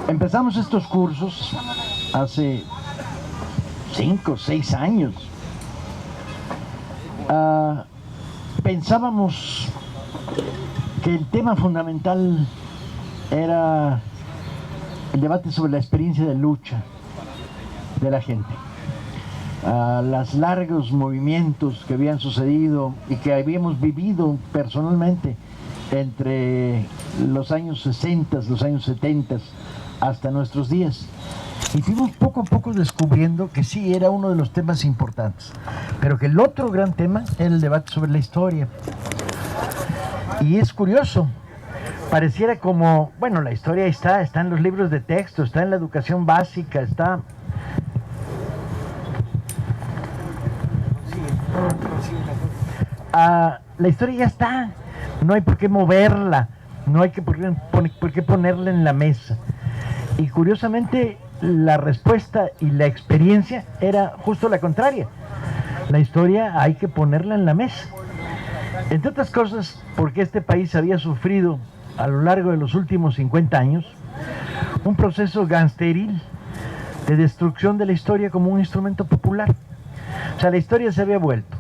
Empezamos estos cursos hace 5 o 6 años. Pensábamos que el tema fundamental era el debate sobre la experiencia de lucha de la gente, los largos movimientos que habían sucedido y que habíamos vivido personalmente entre los años 60, los años 70 hasta nuestros días. Y fuimos poco a poco descubriendo que sí era uno de los temas importantes, pero que el otro gran tema era el debate sobre la historia. Y es curioso, pareciera como, bueno, la historia está en los libros de texto, está en la educación básica, está... la historia ya está, no hay por qué moverla, no hay por qué ponerla en la mesa. Y curiosamente la respuesta y la experiencia era justo la contraria. La historia hay que ponerla en la mesa. Entre otras cosas, porque este país había sufrido a lo largo de los últimos 50 años un proceso gangsteril de destrucción de la historia como un instrumento popular. O sea, la historia se había vuelto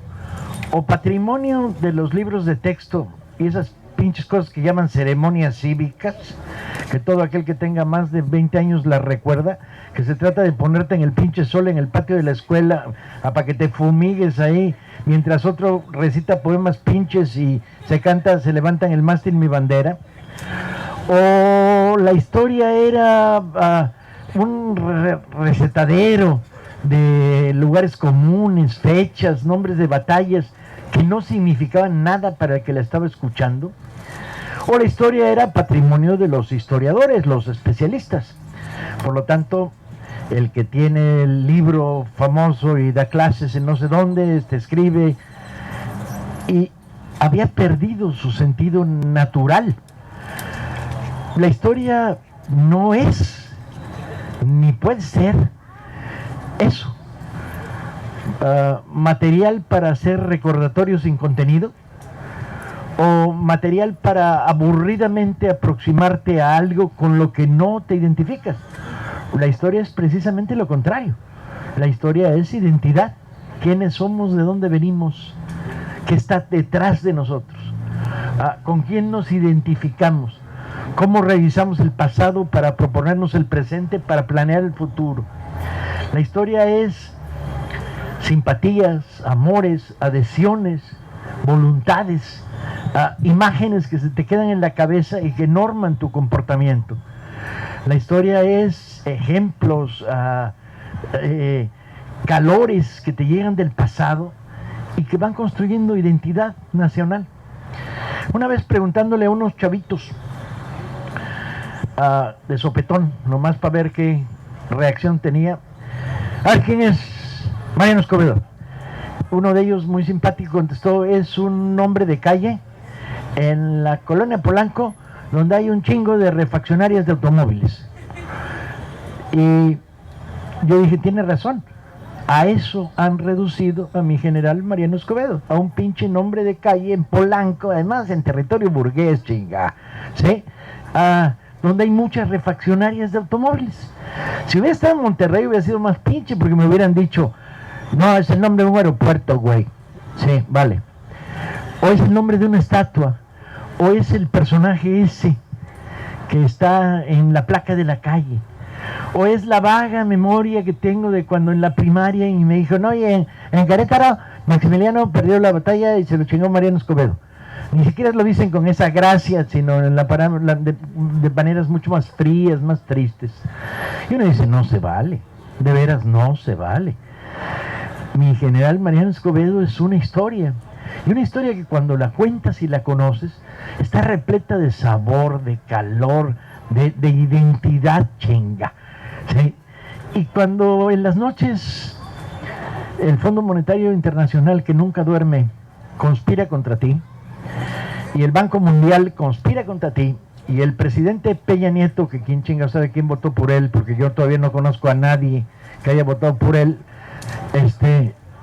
o patrimonio de los libros de texto y esas pinches cosas que llaman ceremonias cívicas, que todo aquel que tenga más de 20 años la recuerda, que se trata de ponerte en el pinche sol en el patio de la escuela para que te fumigues ahí, mientras otro recita poemas pinches y se levanta en el mástil mi bandera. O la historia era un recetadero de lugares comunes, fechas, nombres de batallas que no significaban nada para el que la estaba escuchando. O la historia era patrimonio de los historiadores, los especialistas. Por lo tanto, el que tiene el libro famoso y da clases en no sé dónde, escribe, y había perdido su sentido natural. La historia no es, ni puede ser eso. Material para hacer recordatorios sin contenido, o material para aburridamente aproximarte a algo con lo que no te identificas. La historia es precisamente lo contrario. La historia es identidad. ¿Quiénes somos? ¿De dónde venimos? ¿Qué está detrás de nosotros? ¿Con quién nos identificamos? ¿Cómo revisamos el pasado para proponernos el presente, para planear el futuro? La historia es simpatías, amores, adhesiones, voluntades, imágenes que se te quedan en la cabeza y que norman tu comportamiento. La historia es ejemplos, calores que te llegan del pasado y que van construyendo identidad nacional. Una vez preguntándole a unos chavitos de sopetón, nomás para ver qué reacción tenía, ¿quién es Mariano Escobedo? Uno de ellos, muy simpático, contestó: es un nombre de calle en la colonia Polanco, donde hay un chingo de refaccionarias de automóviles. Y yo dije, tiene razón, a eso han reducido a mi general Mariano Escobedo, a un pinche nombre de calle en Polanco, además en territorio burgués, chinga, ¿sí? Donde hay muchas refaccionarias de automóviles. Si hubiera estado en Monterrey hubiera sido más pinche, porque me hubieran dicho: no, es el nombre de un aeropuerto, güey. Sí, vale. O es el nombre de una estatua, o es el personaje ese que está en la placa de la calle, o es la vaga memoria que tengo de cuando en la primaria y me dijo: no, oye, en Querétaro Maximiliano perdió la batalla y se lo chingó Mariano Escobedo. Ni siquiera lo dicen con esa gracia, sino de maneras mucho más frías, más tristes. Y uno dice: no se vale, de veras no se vale. Mi general Mariano Escobedo es una historia, y una historia que cuando la cuentas y la conoces está repleta de sabor, de calor, de identidad, chinga, ¿sí? Y cuando en las noches el Fondo Monetario Internacional, que nunca duerme, conspira contra ti, y el Banco Mundial conspira contra ti, y el presidente Peña Nieto, que quién chinga sabe quién votó por él, porque yo todavía no conozco a nadie que haya votado por él,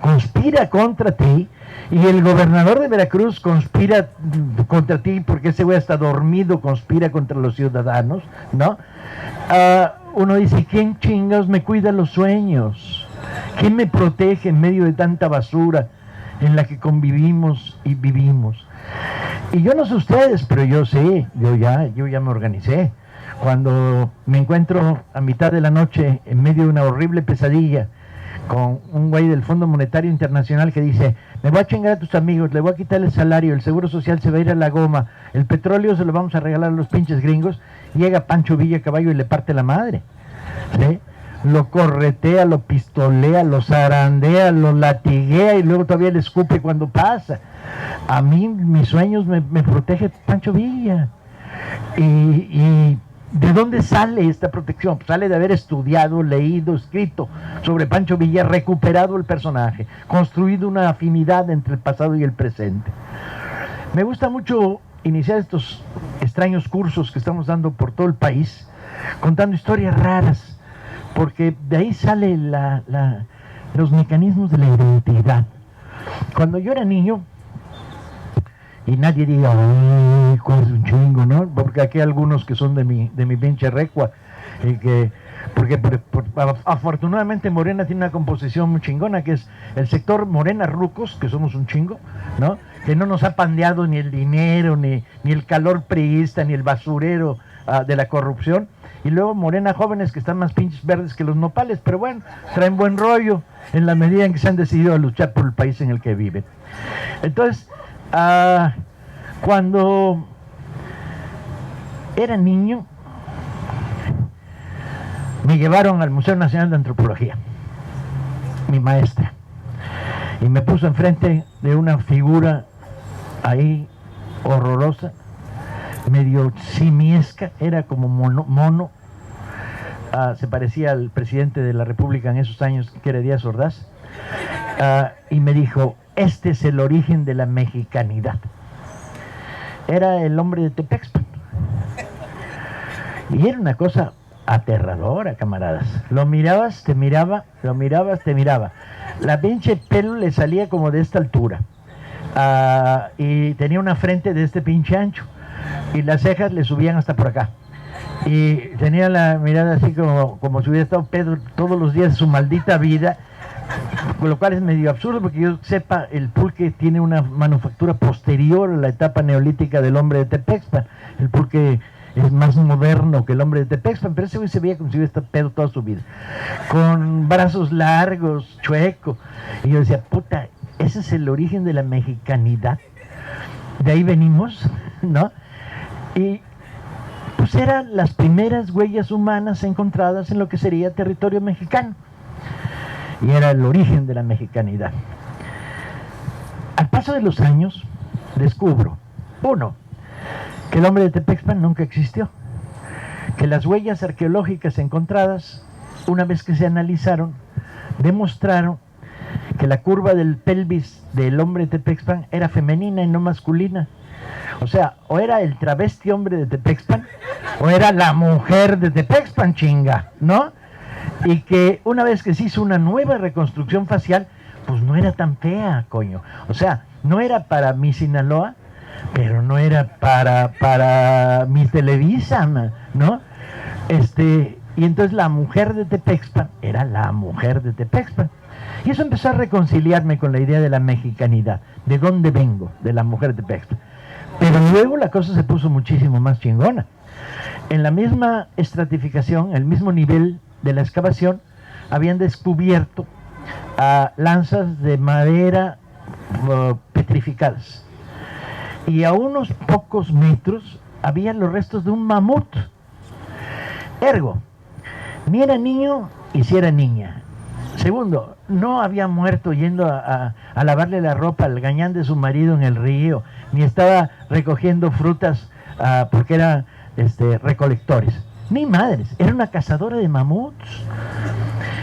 conspira contra ti, y el gobernador de Veracruz conspira contra ti porque ese güey está dormido, conspira contra los ciudadanos, ¿no? Uno dice, ¿quién chingados me cuida los sueños? ¿Quién me protege en medio de tanta basura en la que convivimos y vivimos? Y yo no sé ustedes, pero yo sé, yo ya me organicé. Cuando me encuentro a mitad de la noche en medio de una horrible pesadilla con un güey del Fondo Monetario Internacional que dice, me voy a chingar a tus amigos, le voy a quitar el salario, el seguro social se va a ir a la goma, el petróleo se lo vamos a regalar a los pinches gringos, llega Pancho Villa Caballo y le parte la madre, ¿sí? Lo corretea, lo pistolea, lo zarandea, lo latiguea y luego todavía le escupe cuando pasa. A mí, mis sueños me protege Pancho Villa. Y ¿de dónde sale esta protección? Pues sale de haber estudiado, leído, escrito sobre Pancho Villa, recuperado el personaje, construido una afinidad entre el pasado y el presente. Me gusta mucho iniciar estos extraños cursos que estamos dando por todo el país, contando historias raras, porque de ahí sale los mecanismos de la identidad. Cuando yo era niño, y nadie diga, ¡ay, cuál es un chingo!, ¿no? Porque aquí hay algunos que son de mi pinche recua, y que, porque afortunadamente Morena tiene una composición muy chingona, que es el sector Morena Rucos, que somos un chingo, ¿no? Que no nos ha pandeado ni el dinero, ni el calor priista, ni el basurero de la corrupción, y luego Morena Jóvenes, que están más pinches verdes que los nopales, pero bueno, traen buen rollo en la medida en que se han decidido a luchar por el país en el que viven. Entonces, cuando era niño, me llevaron al Museo Nacional de Antropología, mi maestra, y me puso enfrente de una figura ahí horrorosa, medio simiesca, era como mono, se parecía al presidente de la República en esos años, que era Díaz Ordaz, y me dijo, este es el origen de la mexicanidad. Era el hombre de Tepexpan. Y era una cosa aterradora, camaradas. Lo mirabas, te miraba, lo mirabas, te miraba. La pinche pelo le salía como de esta altura. Y tenía una frente de este pinche ancho. Y las cejas le subían hasta por acá. Y tenía la mirada así como si hubiera estado pedo todos los días de su maldita vida. Con lo cual es medio absurdo, porque yo sepa, el pulque tiene una manufactura posterior a la etapa neolítica del hombre de Tepexpan. El pulque es más moderno que el hombre de Tepexpan, pero ese güey se veía como si hubiera estado pedo toda su vida, con brazos largos, chueco. Y yo decía, puta, ese es el origen de la mexicanidad. De ahí venimos, ¿no? Y pues eran las primeras huellas humanas encontradas en lo que sería territorio mexicano. Y era el origen de la mexicanidad. Al paso de los años, descubro, uno, que el hombre de Tepexpan nunca existió, que las huellas arqueológicas encontradas, una vez que se analizaron, demostraron que la curva del pelvis del hombre de Tepexpan era femenina y no masculina. O sea, o era el travesti hombre de Tepexpan, o era la mujer de Tepexpan, chinga, ¿no? Y que una vez que se hizo una nueva reconstrucción facial, pues no era tan fea, coño. O sea, no era para mi Sinaloa, pero no era para mi Televisa, ¿no? Y entonces la mujer de Tepexpan era la mujer de Tepexpan. Y eso empezó a reconciliarme con la idea de la mexicanidad, de dónde vengo, de la mujer de Tepexpan. Pero luego la cosa se puso muchísimo más chingona. En la misma estratificación, el mismo nivel de la excavación, habían descubierto lanzas de madera petrificadas. Y a unos pocos metros había los restos de un mamut. Ergo, ni era niño y si era niña. Segundo, no había muerto yendo a lavarle la ropa al gañán de su marido en el río, ni estaba recogiendo frutas porque eran recolectores. Ni madres, era una cazadora de mamuts.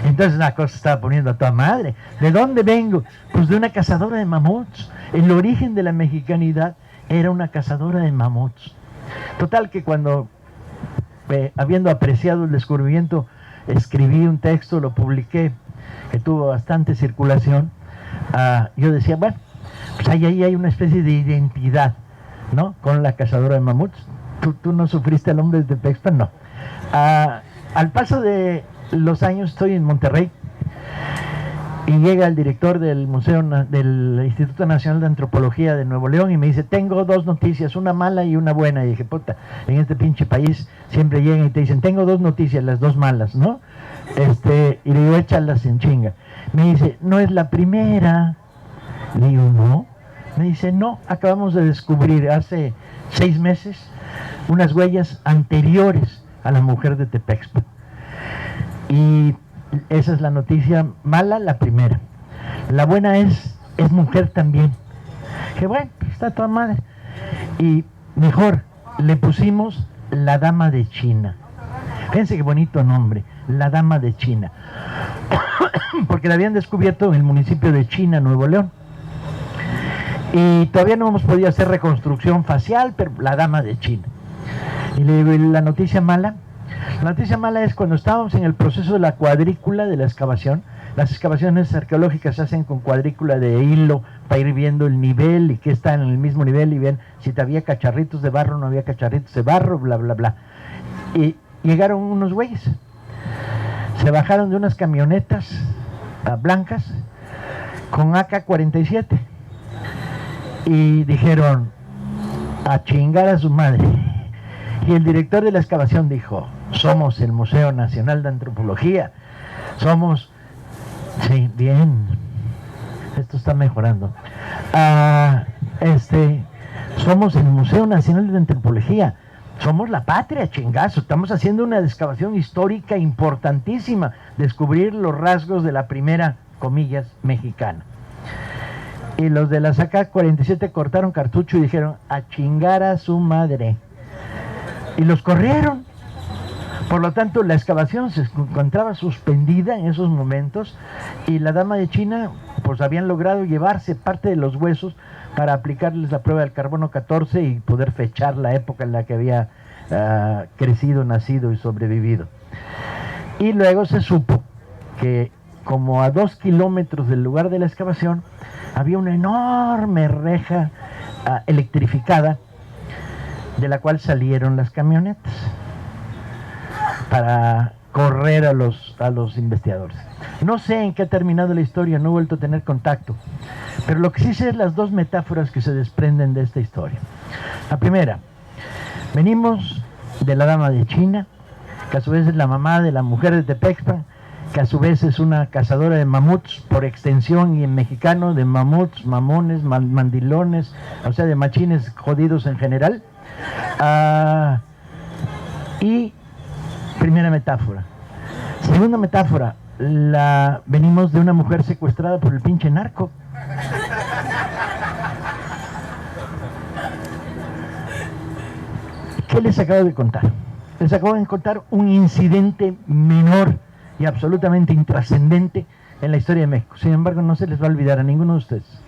Entonces la cosa estaba poniendo a toda madre. ¿De dónde vengo? Pues de una cazadora de mamuts. El origen de la mexicanidad era una cazadora de mamuts. Total que cuando, habiendo apreciado el descubrimiento, escribí un texto, lo publiqué, que tuvo bastante circulación. yo decía, bueno, pues ahí hay una especie de identidad, ¿no? Con la cazadora de mamuts. ¿Tú no sufriste al hombre de Tepexpan? No. Al paso de los años estoy en Monterrey y llega el director del del Instituto Nacional de Antropología de Nuevo León y me dice, tengo dos noticias, una mala y una buena. Y dije, puta, en este pinche país siempre llegan y te dicen, tengo dos noticias, las dos malas, ¿no? Y le digo, échalas en chinga. Me dice, no es la primera. Le digo, no. Me dice, no, acabamos de descubrir hace 6 meses unas huellas anteriores a la mujer de Tepexpan. Y esa es la noticia mala, la primera. La buena es mujer también. Que bueno, está toda madre. Y mejor, le pusimos la Dama de China. Fíjense qué bonito nombre, la Dama de China. Porque la habían descubierto en el municipio de China, Nuevo León. Y todavía no hemos podido hacer reconstrucción facial, pero la Dama de China. Y le digo, ¿y la noticia mala? La noticia mala es cuando estábamos en el proceso de la cuadrícula de la excavación. Las excavaciones arqueológicas se hacen con cuadrícula de hilo para ir viendo el nivel y que está en el mismo nivel y ven si había cacharritos de barro o no había cacharritos de barro, bla, bla, bla. Y llegaron unos güeyes. Se bajaron de unas camionetas blancas con AK-47 y dijeron, a chingar a su madre. Y el director de la excavación dijo, somos el Museo Nacional de Antropología, somos, sí, bien, esto está mejorando, somos el Museo Nacional de Antropología, somos la patria, chingazo, estamos haciendo una excavación histórica importantísima, descubrir los rasgos de la primera, comillas, mexicana. Y los de la AK-47 cortaron cartucho y dijeron, a chingar a su madre. Y los corrieron. Por lo tanto, la excavación se encontraba suspendida en esos momentos y la Dama de China, pues habían logrado llevarse parte de los huesos para aplicarles la prueba del carbono 14 y poder fechar la época en la que había crecido, nacido y sobrevivido. Y luego se supo que como a 2 kilómetros del lugar de la excavación había una enorme reja electrificada de la cual salieron las camionetas para correr a los investigadores. No sé en qué ha terminado la historia, no he vuelto a tener contacto, pero lo que sí sé es las dos metáforas que se desprenden de esta historia. La primera, venimos de la Dama de China, que a su vez es la mamá de la mujer de Tepexpan, que a su vez es una cazadora de mamuts por extensión y en mexicano de mamuts, mamones, mandilones, o sea de machines jodidos en general. Y primera metáfora. Segunda metáfora, venimos de una mujer secuestrada por el pinche narco. ¿Qué les acabo de contar? Les acabo de contar un incidente menor y absolutamente intrascendente en la historia de México. Sin embargo, no se les va a olvidar a ninguno de ustedes.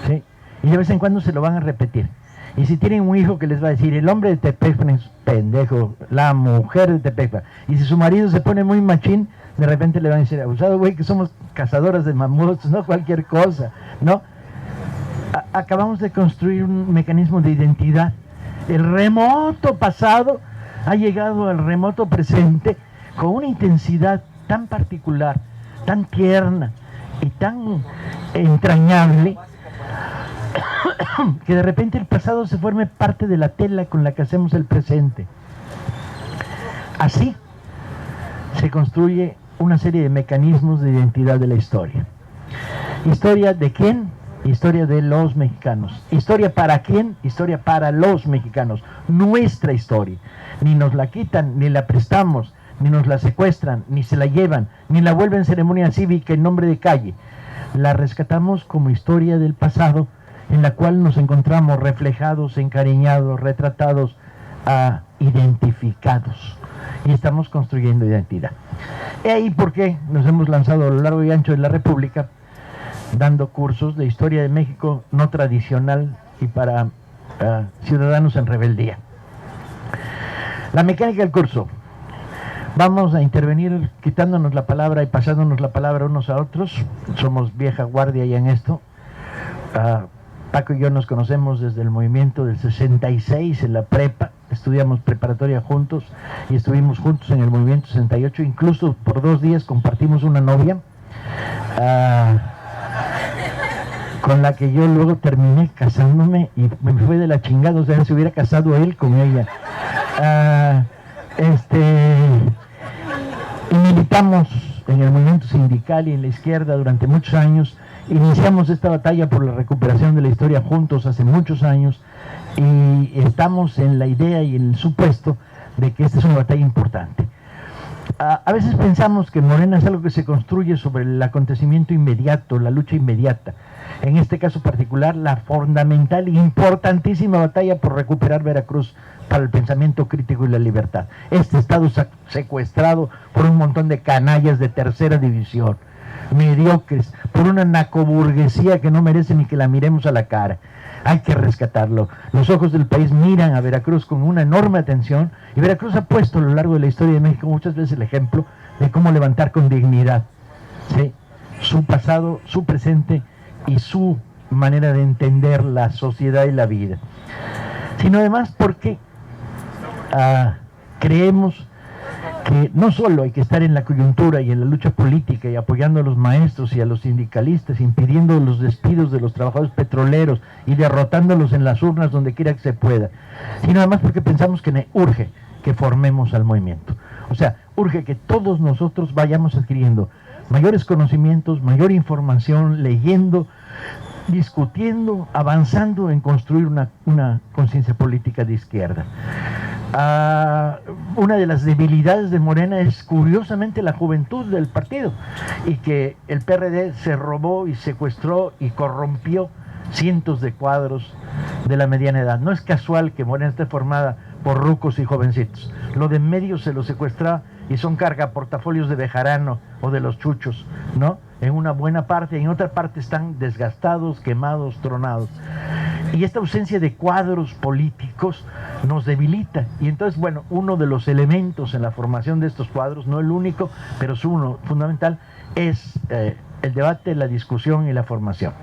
¿Sí? Y de vez en cuando se lo van a repetir. Y si tienen un hijo que les va a decir, el hombre de Tepexpan es pendejo, la mujer de Tepexpan. Y si su marido se pone muy machín, de repente le van a decir, abusado, güey, que somos cazadoras de mamuts, no cualquier cosa, ¿no? Acabamos de construir un mecanismo de identidad. El remoto pasado ha llegado al remoto presente con una intensidad tan particular, tan tierna y tan entrañable, que de repente el pasado se forme parte de la tela con la que hacemos el presente. Así se construye una serie de mecanismos de identidad de la historia. ¿Historia de quién? Historia de los mexicanos. ¿Historia para quién? Historia para los mexicanos. Nuestra historia. Ni nos la quitan, ni la prestamos, ni nos la secuestran, ni se la llevan, ni la vuelven ceremonia cívica en nombre de calle. La rescatamos como historia del pasado, en la cual nos encontramos reflejados, encariñados, retratados, identificados. Y estamos construyendo identidad. Y ahí por qué nos hemos lanzado a lo largo y ancho de la República, dando cursos de historia de México no tradicional y para ciudadanos en rebeldía. La mecánica del curso. Vamos a intervenir quitándonos la palabra y pasándonos la palabra unos a otros. Somos vieja guardia ya en esto. Paco y yo nos conocemos desde el movimiento del 66 en la prepa. Estudiamos preparatoria juntos y estuvimos juntos en el movimiento 68. Incluso por 2 días compartimos una novia. Con la que yo luego terminé casándome y me fue de la chingada, o sea, se hubiera casado él con ella. Y militamos en el movimiento sindical y en la izquierda durante muchos años. Iniciamos esta batalla por la recuperación de la historia juntos hace muchos años y estamos en la idea y en el supuesto de que esta es una batalla importante. A veces pensamos que Morena es algo que se construye sobre el acontecimiento inmediato, la lucha inmediata. En este caso particular, la fundamental e importantísima batalla por recuperar Veracruz para el pensamiento crítico y la libertad. Este estado secuestrado por un montón de canallas de tercera división, mediocres, por una narcoburguesía que no merece ni que la miremos a la cara. Hay que rescatarlo. Los ojos del país miran a Veracruz con una enorme atención y Veracruz ha puesto a lo largo de la historia de México muchas veces el ejemplo de cómo levantar con dignidad, ¿sí?, su pasado, su presente y su manera de entender la sociedad y la vida. Sino además porque creemos que no solo hay que estar en la coyuntura y en la lucha política y apoyando a los maestros y a los sindicalistas, impidiendo los despidos de los trabajadores petroleros y derrotándolos en las urnas donde quiera que se pueda, sino además porque pensamos que urge que formemos al movimiento. O sea, urge que todos nosotros vayamos adquiriendo mayores conocimientos, mayor información, leyendo, discutiendo, avanzando en construir una conciencia política de izquierda. Una de las debilidades de Morena es curiosamente la juventud del partido y que el PRD se robó y secuestró y corrompió cientos de cuadros de la mediana edad. No es casual que Morena esté formada por rucos y jovencitos. Lo de en medio se lo secuestra y son cargaportafolios de Bejarano o de los Chuchos, ¿no? En una buena parte, en otra parte están desgastados, quemados, tronados. Y esta ausencia de cuadros políticos nos debilita. Y entonces, bueno, uno de los elementos en la formación de estos cuadros, no el único, pero es uno fundamental, es el debate, la discusión y la formación.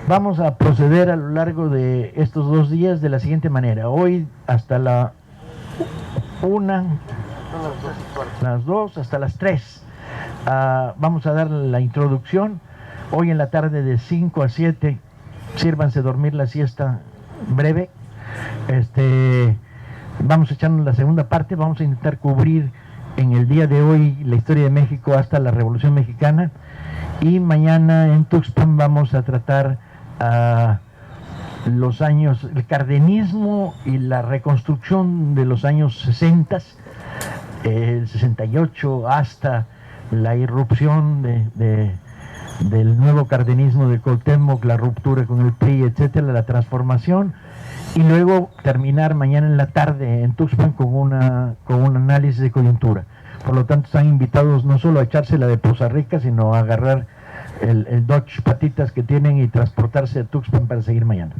Vamos a proceder a lo largo de estos 2 días de la siguiente manera. Hoy hasta las 2, hasta las 3. Vamos a dar la introducción. Hoy en la tarde de 5 a 7, sírvanse dormir la siesta breve. Vamos a echarnos la segunda parte. Vamos a intentar cubrir en el día de hoy la historia de México hasta la Revolución Mexicana. Y mañana en Tuxpan vamos a tratar los años, el cardenismo y la reconstrucción de los años 60, el 68 hasta la irrupción del nuevo cardenismo de Cuauhtémoc, la ruptura con el PRI, etcétera, la transformación, y luego terminar mañana en la tarde en Tuxpan con un análisis de coyuntura. Por lo tanto, están invitados no solo a echarse la de Poza Rica, sino a agarrar el Dodge Patitas que tienen y transportarse a Tuxpan para seguir mañana.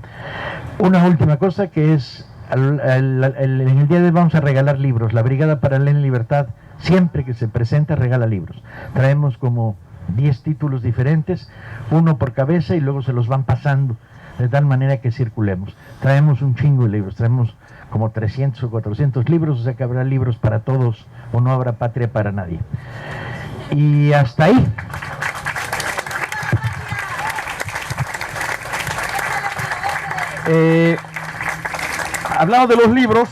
Una última cosa que es, en el día de hoy vamos a regalar libros. La Brigada Paralela en Libertad, siempre que se presenta, regala libros. Traemos como 10 títulos diferentes, uno por cabeza, y luego se los van pasando de tal manera que circulemos. Traemos un chingo de libros, traemos como 300 o 400 libros, o sea que habrá libros para todos o no habrá patria para nadie. Y hasta ahí. Hablando de los libros,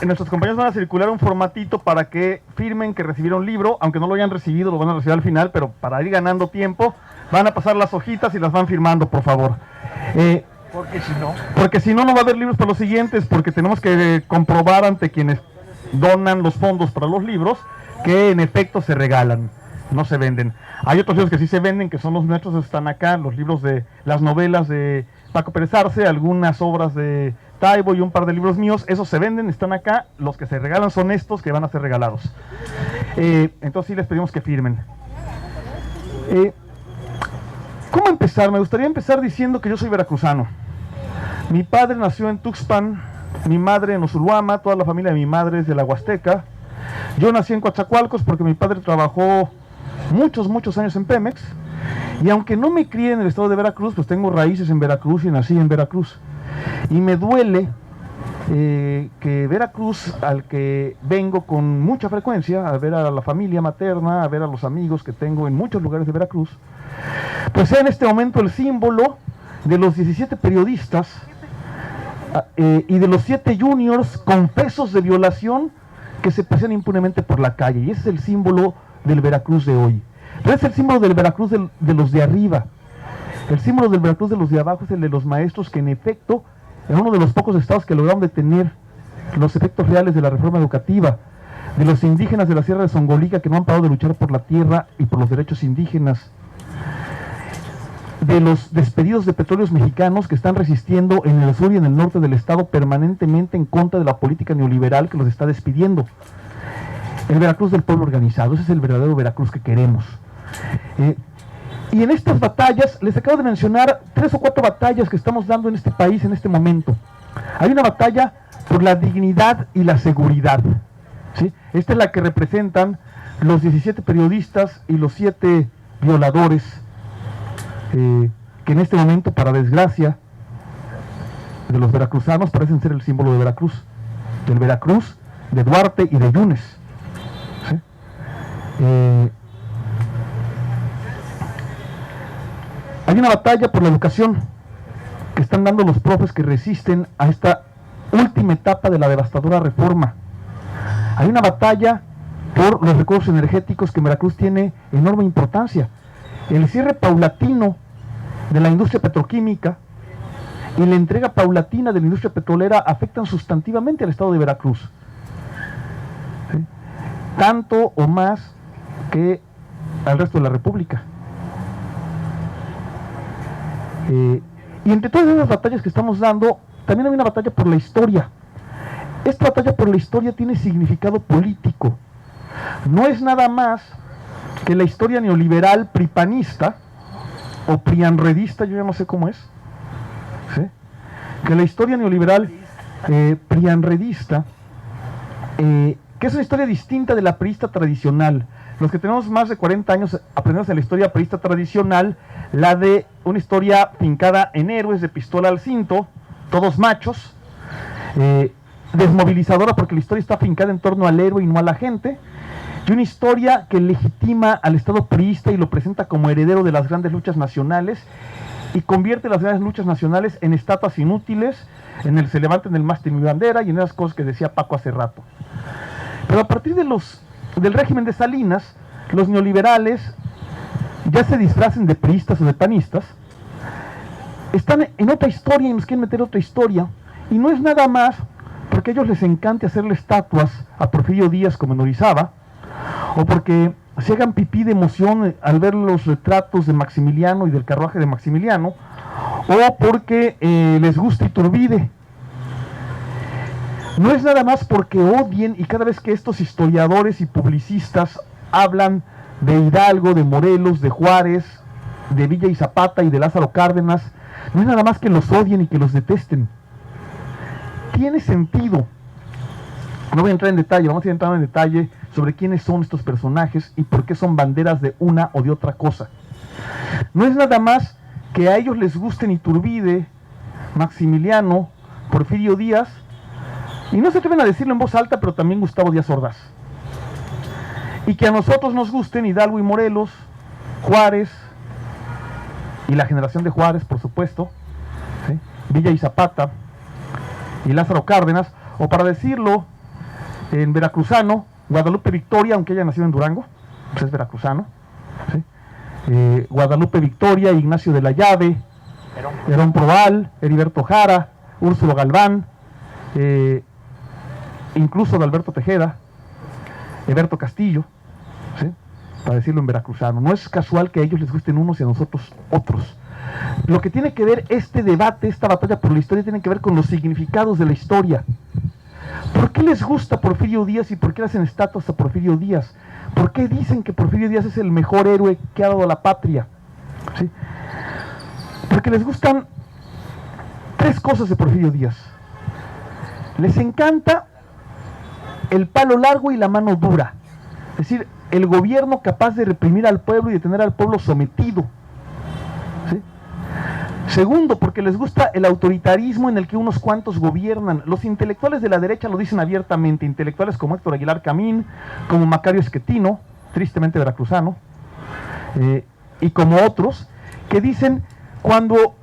nuestros compañeros van a circular un formatito para que firmen que recibieron libro, aunque no lo hayan recibido, lo van a recibir al final, pero para ir ganando tiempo, van a pasar las hojitas y las van firmando, por favor. Porque si no, no va a haber libros para los siguientes, porque tenemos que comprobar ante quienes donan los fondos para los libros que en efecto se regalan, no se venden. Hay otros libros que sí se venden, que son los nuestros, están acá, los libros de las novelas de Paco Pérez Arce, algunas obras de Taibo y un par de libros míos, esos se venden, están acá. Los que se regalan son estos que van a ser regalados. Entonces sí les pedimos que firmen. ¿Cómo empezar? Me gustaría empezar diciendo que yo soy veracruzano. Mi padre nació en Tuxpan, mi madre en Osulhuama, toda la familia de mi madre es de la Huasteca. Yo nací en Coatzacoalcos porque mi padre trabajó muchos años en Pemex, y aunque no me crié en el estado de Veracruz, pues tengo raíces en Veracruz y nací en Veracruz. Y me duele que Veracruz, al que vengo con mucha frecuencia, a ver a la familia materna, a ver a los amigos que tengo en muchos lugares de Veracruz, pues sea en este momento el símbolo de los 17 periodistas y de los 7 juniors confesos de violación que se pasean impunemente por la calle. Y ese es el símbolo del Veracruz de hoy. Pero es el símbolo del Veracruz de los de arriba. El símbolo del Veracruz de los de abajo es el de los maestros que en efecto, en uno de los pocos estados que lograron detener los efectos reales de la reforma educativa, de los indígenas de la Sierra de Songolica que no han parado de luchar por la tierra y por los derechos indígenas, de los despedidos de petróleos mexicanos que están resistiendo en el sur y en el norte del estado permanentemente en contra de la política neoliberal que los está despidiendo. El Veracruz del pueblo organizado, ese es el verdadero Veracruz que queremos. Y en estas batallas, les acabo de mencionar 3 o 4 batallas que estamos dando en este país en este momento. Hay una batalla por la dignidad y la seguridad, ¿sí? Esta es la que representan los 17 periodistas y los 7 violadores, que en este momento, para desgracia de los veracruzanos, parecen ser el símbolo de Veracruz, del Veracruz, de Duarte y de Yunes, ¿sí? Hay una batalla por la educación que están dando los profes que resisten a esta última etapa de la devastadora reforma. Hay una batalla por los recursos energéticos que en Veracruz tiene enorme importancia. El cierre paulatino de la industria petroquímica y la entrega paulatina de la industria petrolera afectan sustantivamente al estado de Veracruz, ¿sí? Tanto o más que al resto de la República. Y entre todas esas batallas que estamos dando, también hay una batalla por la historia. Esta batalla por la historia tiene significado político. No es nada más que la historia neoliberal pripanista o prianredista, yo ya no sé cómo es, ¿sí? Que la historia neoliberal prianredista, que es una historia distinta de la priista tradicional. Los que tenemos más de 40 años aprendemos de la historia priista tradicional, la de una historia fincada en héroes de pistola al cinto, todos machos, desmovilizadora porque la historia está fincada en torno al héroe y no a la gente, y una historia que legitima al Estado priista y lo presenta como heredero de las grandes luchas nacionales y convierte las grandes luchas nacionales en estatuas inútiles, en el se levanten el mástil mi bandera y en esas cosas que decía Paco hace rato. Pero a partir de del régimen de Salinas, los neoliberales, ya se disfracen de priistas o de panistas, están en otra historia y nos quieren meter otra historia, y no es nada más porque a ellos les encante hacerle estatuas a Porfirio Díaz como en Orizaba, o porque se hagan pipí de emoción al ver los retratos de Maximiliano y del carruaje de Maximiliano, o porque les gusta Iturbide. No es nada más porque odien, y cada vez que estos historiadores y publicistas hablan de Hidalgo, de Morelos, de Juárez, de Villa y Zapata y de Lázaro Cárdenas, no es nada más que los odien y que los detesten. Tiene sentido. No voy a entrar en detalle, vamos a ir entrando en detalle sobre quiénes son estos personajes y por qué son banderas de una o de otra cosa. No es nada más que a ellos les gusten Iturbide, Maximiliano, Porfirio Díaz, y no se atreven a decirlo en voz alta, pero también Gustavo Díaz Ordaz. Y que a nosotros nos gusten Hidalgo y Morelos, Juárez, y la generación de Juárez, por supuesto, ¿sí? Villa y Zapata, y Lázaro Cárdenas, o para decirlo en veracruzano, Guadalupe Victoria, aunque haya nacido en Durango, pues es veracruzano, ¿sí? Guadalupe Victoria, Ignacio de la Llave, Herón Proal, Heriberto Jara, Úrsulo Galván, incluso de Alberto Tejeda, Eberto Castillo, ¿sí? Para decirlo en veracruzano. No es casual que a ellos les gusten unos y a nosotros otros. Lo que tiene que ver este debate, esta batalla por la historia, tiene que ver con los significados de la historia. ¿Por qué les gusta Porfirio Díaz y por qué le hacen estatuas a Porfirio Díaz? ¿Por qué dicen que Porfirio Díaz es el mejor héroe que ha dado a la patria? ¿Sí? Porque les gustan 3 cosas de Porfirio Díaz. Les encanta el palo largo y la mano dura. Es decir, el gobierno capaz de reprimir al pueblo y de tener al pueblo sometido. ¿Sí? Segundo, porque les gusta el autoritarismo en el que unos cuantos gobiernan. Los intelectuales de la derecha lo dicen abiertamente, intelectuales como Héctor Aguilar Camín, como Macario Esquetino, tristemente veracruzano, y como otros, que dicen, cuando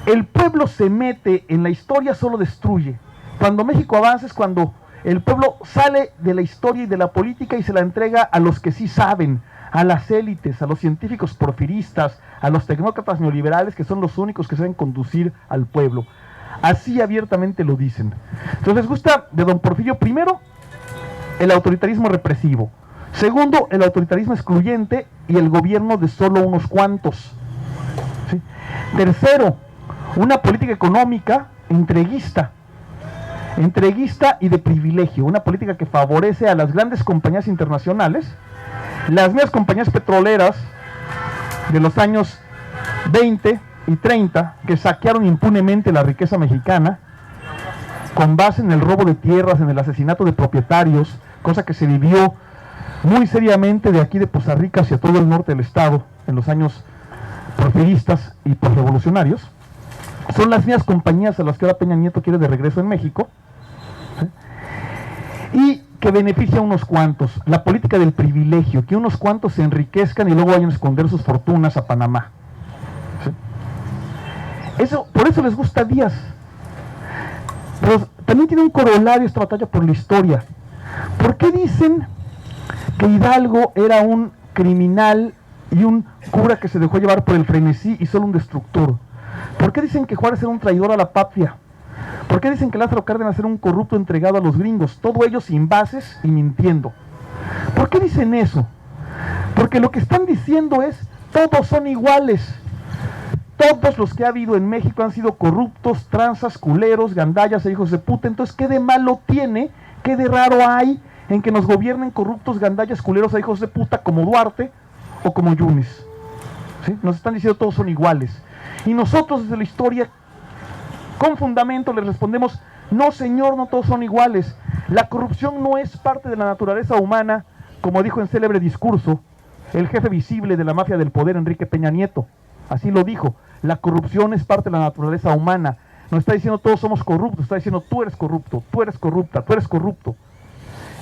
el pueblo se mete en la historia solo destruye. Cuando México avanza es cuando el pueblo sale de la historia y de la política y se la entrega a los que sí saben, a las élites, a los científicos porfiristas, a los tecnócratas neoliberales, que son los únicos que saben conducir al pueblo. Así abiertamente lo dicen. Entonces les gusta de don Porfirio, primero, el autoritarismo represivo. Segundo, el autoritarismo excluyente y el gobierno de solo unos cuantos. ¿Sí? Tercero, una política económica entreguista y de privilegio, una política que favorece a las grandes compañías internacionales, las mismas compañías petroleras de los años 20 y 30 que saquearon impunemente la riqueza mexicana con base en el robo de tierras, en el asesinato de propietarios, cosa que se vivió muy seriamente de aquí de Poza Rica hacia todo el norte del estado en los años porfiristas y posrevolucionarios. Son las mismas compañías a las que ahora Peña Nieto quiere de regreso en México, ¿sí? Y que beneficia a unos cuantos, la política del privilegio, que unos cuantos se enriquezcan y luego vayan a esconder sus fortunas a Panamá, ¿sí? Por eso les gusta Díaz. Pero también tiene un corolario esta batalla por la historia. ¿Por qué dicen que Hidalgo era un criminal y un cura que se dejó llevar por el frenesí y solo un destructor? ¿Por qué dicen que Juárez era un traidor a la patria? ¿Por qué dicen que Lázaro Cárdenas era un corrupto entregado a los gringos? Todo ello sin bases y mintiendo. ¿Por qué dicen eso? Porque lo que están diciendo es, todos son iguales. Todos los que ha habido en México han sido corruptos, tranzas, culeros, gandallas e hijos de puta. Entonces, ¿qué de malo tiene, qué de raro hay en que nos gobiernen corruptos, gandallas, culeros e hijos de puta como Duarte o como Yunes? ¿Sí? Nos están diciendo todos son iguales. Y nosotros desde la historia, con fundamento, les respondemos, no señor, no todos son iguales. La corrupción no es parte de la naturaleza humana, como dijo en célebre discurso el jefe visible de la mafia del poder, Enrique Peña Nieto. Así lo dijo, la corrupción es parte de la naturaleza humana. No está diciendo todos somos corruptos, está diciendo tú eres corrupto, tú eres corrupta, tú eres corrupto.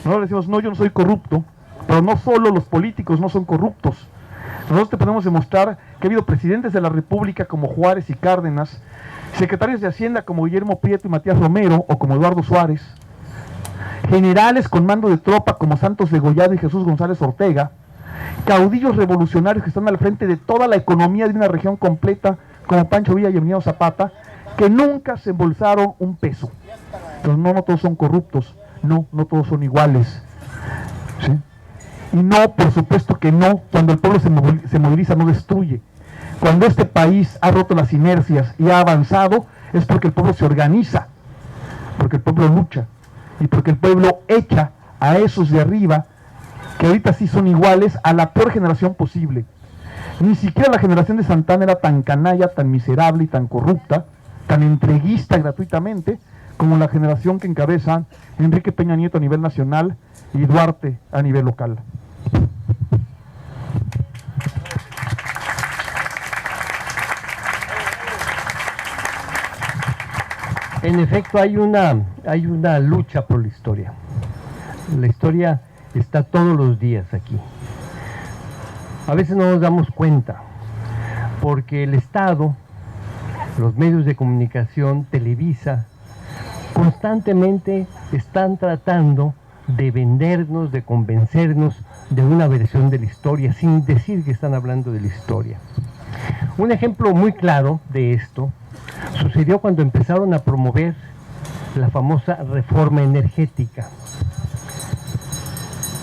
Nosotros decimos, no, yo no soy corrupto, pero no solo los políticos no son corruptos. Nosotros te podemos demostrar que ha habido presidentes de la República como Juárez y Cárdenas, secretarios de Hacienda como Guillermo Prieto y Matías Romero, o como Eduardo Suárez, generales con mando de tropa como Santos Degollado y Jesús González Ortega, caudillos revolucionarios que están al frente de toda la economía de una región completa, como Pancho Villa y Emiliano Zapata, que nunca se embolsaron un peso. Entonces, no todos son corruptos, no todos son iguales, ¿sí? Y no, por supuesto que no, cuando el pueblo se moviliza no destruye. Cuando este país ha roto las inercias y ha avanzado, es porque el pueblo se organiza, porque el pueblo lucha, y porque el pueblo echa a esos de arriba, que ahorita sí son iguales, a la peor generación posible. Ni siquiera la generación de Santana era tan canalla, tan miserable y tan corrupta, tan entreguista gratuitamente, como la generación que encabezan Enrique Peña Nieto a nivel nacional y Duarte a nivel local. En efecto, hay una lucha por la historia. La historia está todos los días aquí. A veces no nos damos cuenta, porque el Estado, los medios de comunicación, Televisa, constantemente están tratando de vendernos, de convencernos de una versión de la historia, sin decir que están hablando de la historia. Un ejemplo muy claro de esto sucedió cuando empezaron a promover la famosa reforma energética,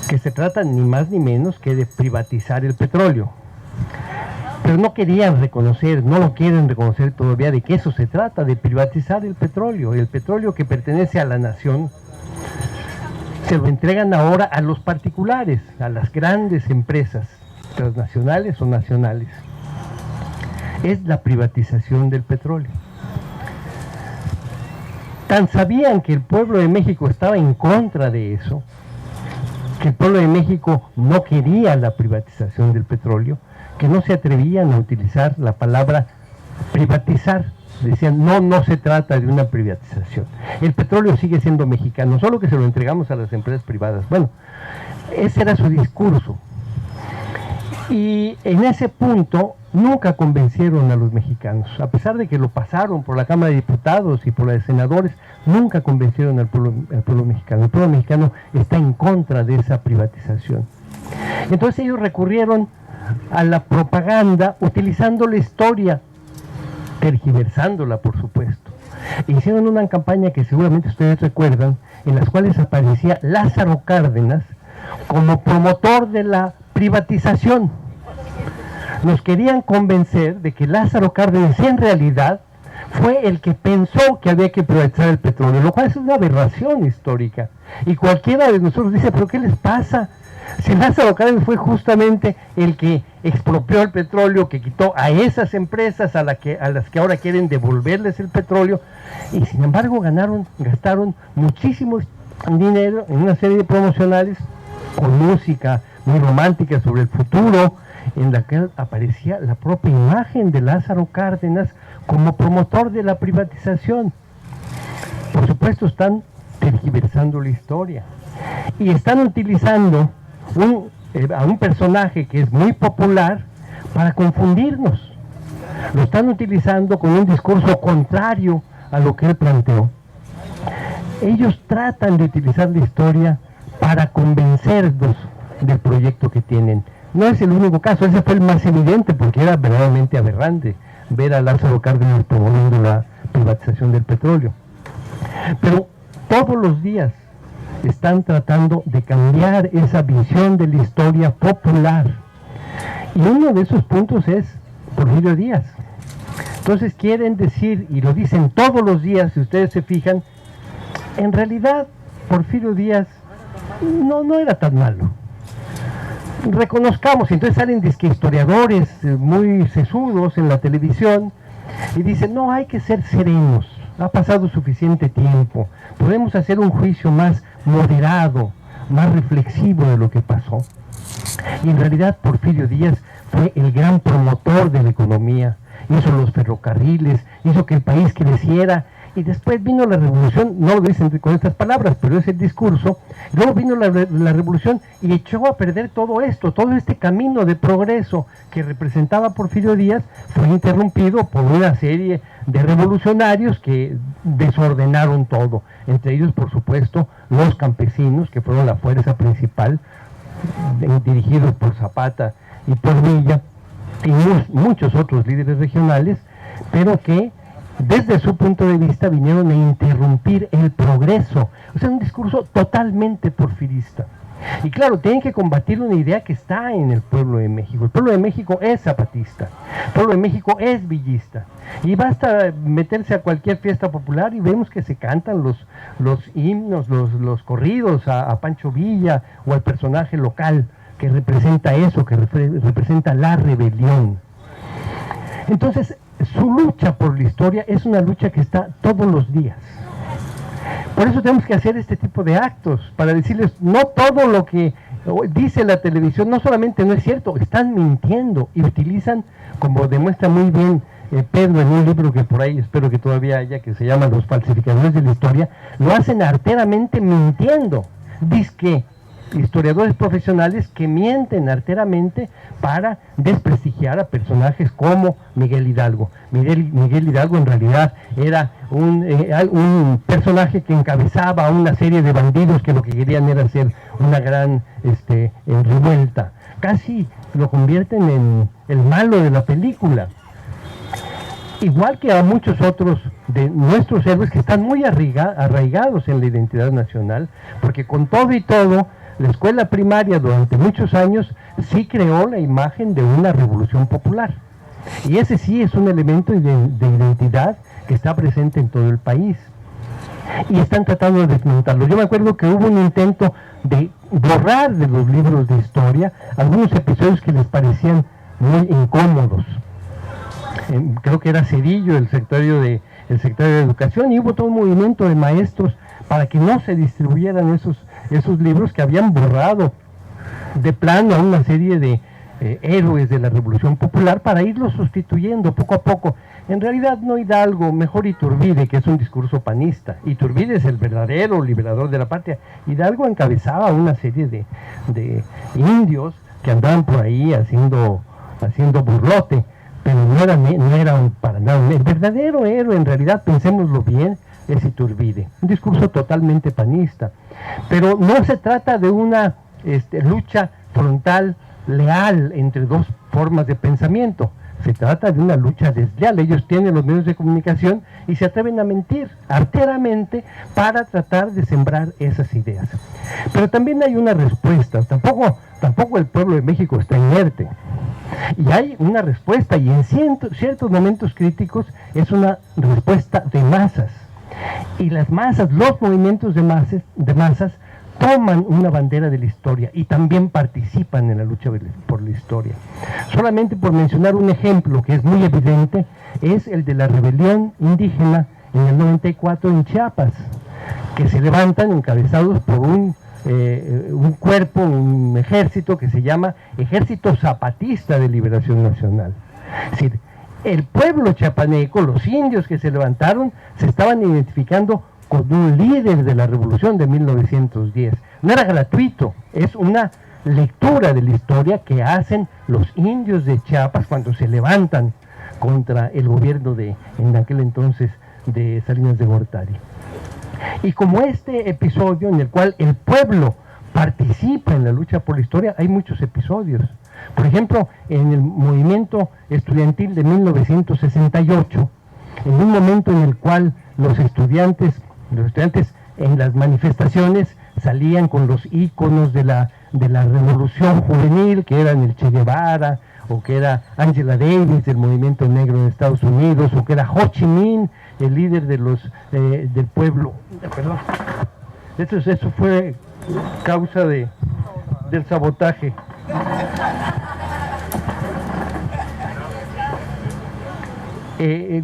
que se trata ni más ni menos que de privatizar el petróleo. Pero no querían reconocer, no lo quieren reconocer todavía, de que eso se trata, de privatizar el petróleo que pertenece a la nación. Se lo entregan ahora a los particulares, a las grandes empresas, transnacionales o nacionales. Es la privatización del petróleo. tan sabían que el pueblo de México estaba en contra de eso, que el pueblo de México no quería la privatización del petróleo, que no se atrevían a utilizar la palabra privatizar. Decían, no se trata de una privatización. El petróleo sigue siendo mexicano, solo que se lo entregamos a las empresas privadas. Bueno, ese era su discurso. Y en ese punto nunca convencieron a los mexicanos. A pesar de que lo pasaron por la Cámara de Diputados y por la de Senadores, nunca convencieron al pueblo mexicano. El pueblo mexicano está en contra de esa privatización. Entonces ellos recurrieron a la propaganda utilizando la historia, tergiversándola, por supuesto. Hicieron una campaña que seguramente ustedes recuerdan, en las cuales aparecía Lázaro Cárdenas como promotor de la privatización. Nos querían convencer de que Lázaro Cárdenas en realidad fue el que pensó que había que privatizar el petróleo, lo cual es una aberración histórica. Y cualquiera de nosotros dice, ¿pero qué les pasa? Si Lázaro Cárdenas fue justamente el que expropió el petróleo, que quitó a esas empresas a las que ahora quieren devolverles el petróleo, y sin embargo gastaron muchísimo dinero en una serie de promocionales con música muy romántica sobre el futuro, en la que aparecía la propia imagen de Lázaro Cárdenas como promotor de la privatización. Por supuesto están tergiversando la historia y están utilizando a un personaje que es muy popular para confundirnos. Lo están utilizando con un discurso contrario a lo que él planteó. Ellos tratan de utilizar la historia para convencernos del proyecto que tienen. No es el único caso, ese fue el más evidente porque era verdaderamente aberrante ver a Lázaro Cárdenas promoviendo la privatización del petróleo. Pero todos los días están tratando de cambiar esa visión de la historia popular. Y uno de esos puntos es Porfirio Díaz. Entonces quieren decir, y lo dicen todos los días, si ustedes se fijan, en realidad Porfirio Díaz no era tan malo. Reconozcamos, entonces salen historiadores muy sesudos en la televisión y dicen, no, hay que ser serenos, ha pasado suficiente tiempo, podemos hacer un juicio más moderado, más reflexivo de lo que pasó. Y en realidad Porfirio Díaz fue el gran promotor de la economía, hizo los ferrocarriles, hizo que el país creciera. Y después vino la revolución, no lo dicen con estas palabras, pero es el discurso. Luego vino la revolución y echó a perder todo esto, todo este camino de progreso que representaba Porfirio Díaz fue interrumpido por una serie de revolucionarios que desordenaron todo. Entre ellos, por supuesto, los campesinos, que fueron la fuerza principal, dirigidos por Zapata y por Villa, y muchos otros líderes regionales, pero que desde su punto de vista vinieron a interrumpir el progreso. O sea, un discurso totalmente porfirista. Y claro, tienen que combatir una idea que está en el pueblo de México. El pueblo de México es zapatista, el pueblo de México es villista. Y basta meterse a cualquier fiesta popular y vemos que se cantan los himnos, los corridos a Pancho Villa o al personaje local que representa eso, que representa la rebelión. Entonces, su lucha por la historia es una lucha que está todos los días. Por eso tenemos que hacer este tipo de actos, para decirles, no todo lo que dice la televisión, no solamente no es cierto, están mintiendo y utilizan, como demuestra muy bien Pedro en un libro que por ahí espero que todavía haya, que se llama Los falsificadores de la historia, lo hacen arteramente mintiendo. Dizque historiadores profesionales que mienten arteramente para desprestigiar a personajes como Miguel Hidalgo. Miguel Hidalgo en realidad era un personaje que encabezaba a una serie de bandidos que lo que querían era hacer una gran revuelta. Casi lo convierten en el malo de la película. Igual que a muchos otros de nuestros héroes que están muy arraigados en la identidad nacional, porque con todo y todo, la escuela primaria durante muchos años sí creó la imagen de una revolución popular. Y ese sí es un elemento de identidad que está presente en todo el país. Y están tratando de desmontarlo. Yo me acuerdo que hubo un intento de borrar de los libros de historia algunos episodios que les parecían muy incómodos. Creo que era Cedillo, el secretario de el secretario de Educación, y hubo todo un movimiento de maestros para que no se distribuyeran esos libros que habían borrado de plano a una serie de héroes de la Revolución Popular para irlos sustituyendo poco a poco. En realidad no Hidalgo, mejor Iturbide, que es un discurso panista. Iturbide es el verdadero liberador de la patria. Hidalgo encabezaba una serie de indios que andaban por ahí haciendo burlote, pero no era para nada. El verdadero héroe, en realidad, pensémoslo bien, es Iturbide. Un discurso totalmente panista. Pero no se trata de una lucha frontal leal entre dos formas de pensamiento. Se trata de una lucha desleal. Ellos tienen los medios de comunicación y se atreven a mentir arteramente para tratar de sembrar esas ideas. Pero también hay una respuesta. Tampoco el pueblo de México está inerte. Y hay una respuesta, y en ciertos momentos críticos es una respuesta de masas. Y las masas, los movimientos de masas toman una bandera de la historia y también participan en la lucha por la historia. Solamente por mencionar un ejemplo que es muy evidente, es el de la rebelión indígena en el 94 en Chiapas, que se levantan encabezados por un cuerpo, un ejército que se llama Ejército Zapatista de Liberación Nacional. Es decir, el pueblo chiapaneco, los indios que se levantaron, se estaban identificando con un líder de la revolución de 1910. No era gratuito, es una lectura de la historia que hacen los indios de Chiapas cuando se levantan contra el gobierno en aquel entonces de Salinas de Gortari. Y como este episodio en el cual el pueblo participa en la lucha por la historia, hay muchos episodios. Por ejemplo, en el movimiento estudiantil de 1968, en un momento en el cual los estudiantes en las manifestaciones salían con los íconos de la revolución juvenil, que eran el Che Guevara, o que era Angela Davis del movimiento negro en Estados Unidos, o que era Ho Chi Minh, el líder del pueblo. Perdón. Eso fue causa del sabotaje.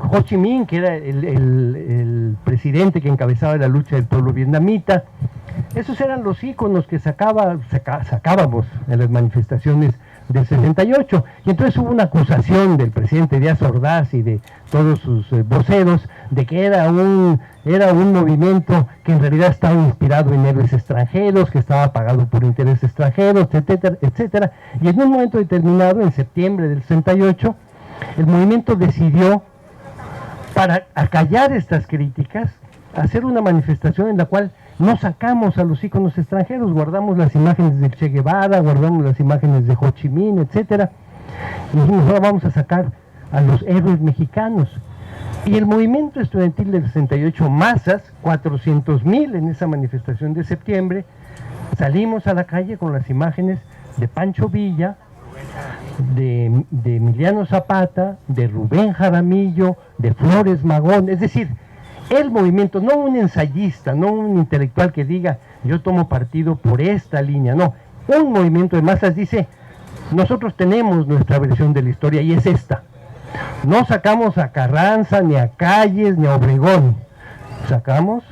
Ho Chi Minh, que era el presidente que encabezaba la lucha del pueblo vietnamita. Esos eran los íconos que sacábamos en las manifestaciones del 68, y entonces hubo una acusación del presidente Díaz Ordaz y de todos sus voceros de que era un movimiento que en realidad estaba inspirado en héroes extranjeros, que estaba pagado por intereses extranjeros, etcétera, etcétera. Y en un momento determinado, en septiembre del 68, el movimiento decidió, para acallar estas críticas, hacer una manifestación en la cual no sacamos a los íconos extranjeros, guardamos las imágenes de Che Guevara, guardamos las imágenes de Ho Chi Minh, etcétera, y dijimos, ahora vamos a sacar a los héroes mexicanos. Y el movimiento estudiantil del 68, masas, 400,000 en esa manifestación de septiembre, salimos a la calle con las imágenes de Pancho Villa, de Emiliano Zapata, de Rubén Jaramillo, de Flores Magón, es decir, el movimiento, no un ensayista, no un intelectual que diga yo tomo partido por esta línea, no, un movimiento de masas dice nosotros tenemos nuestra versión de la historia y es esta. No sacamos a Carranza, ni a Calles, ni a Obregón, sacamos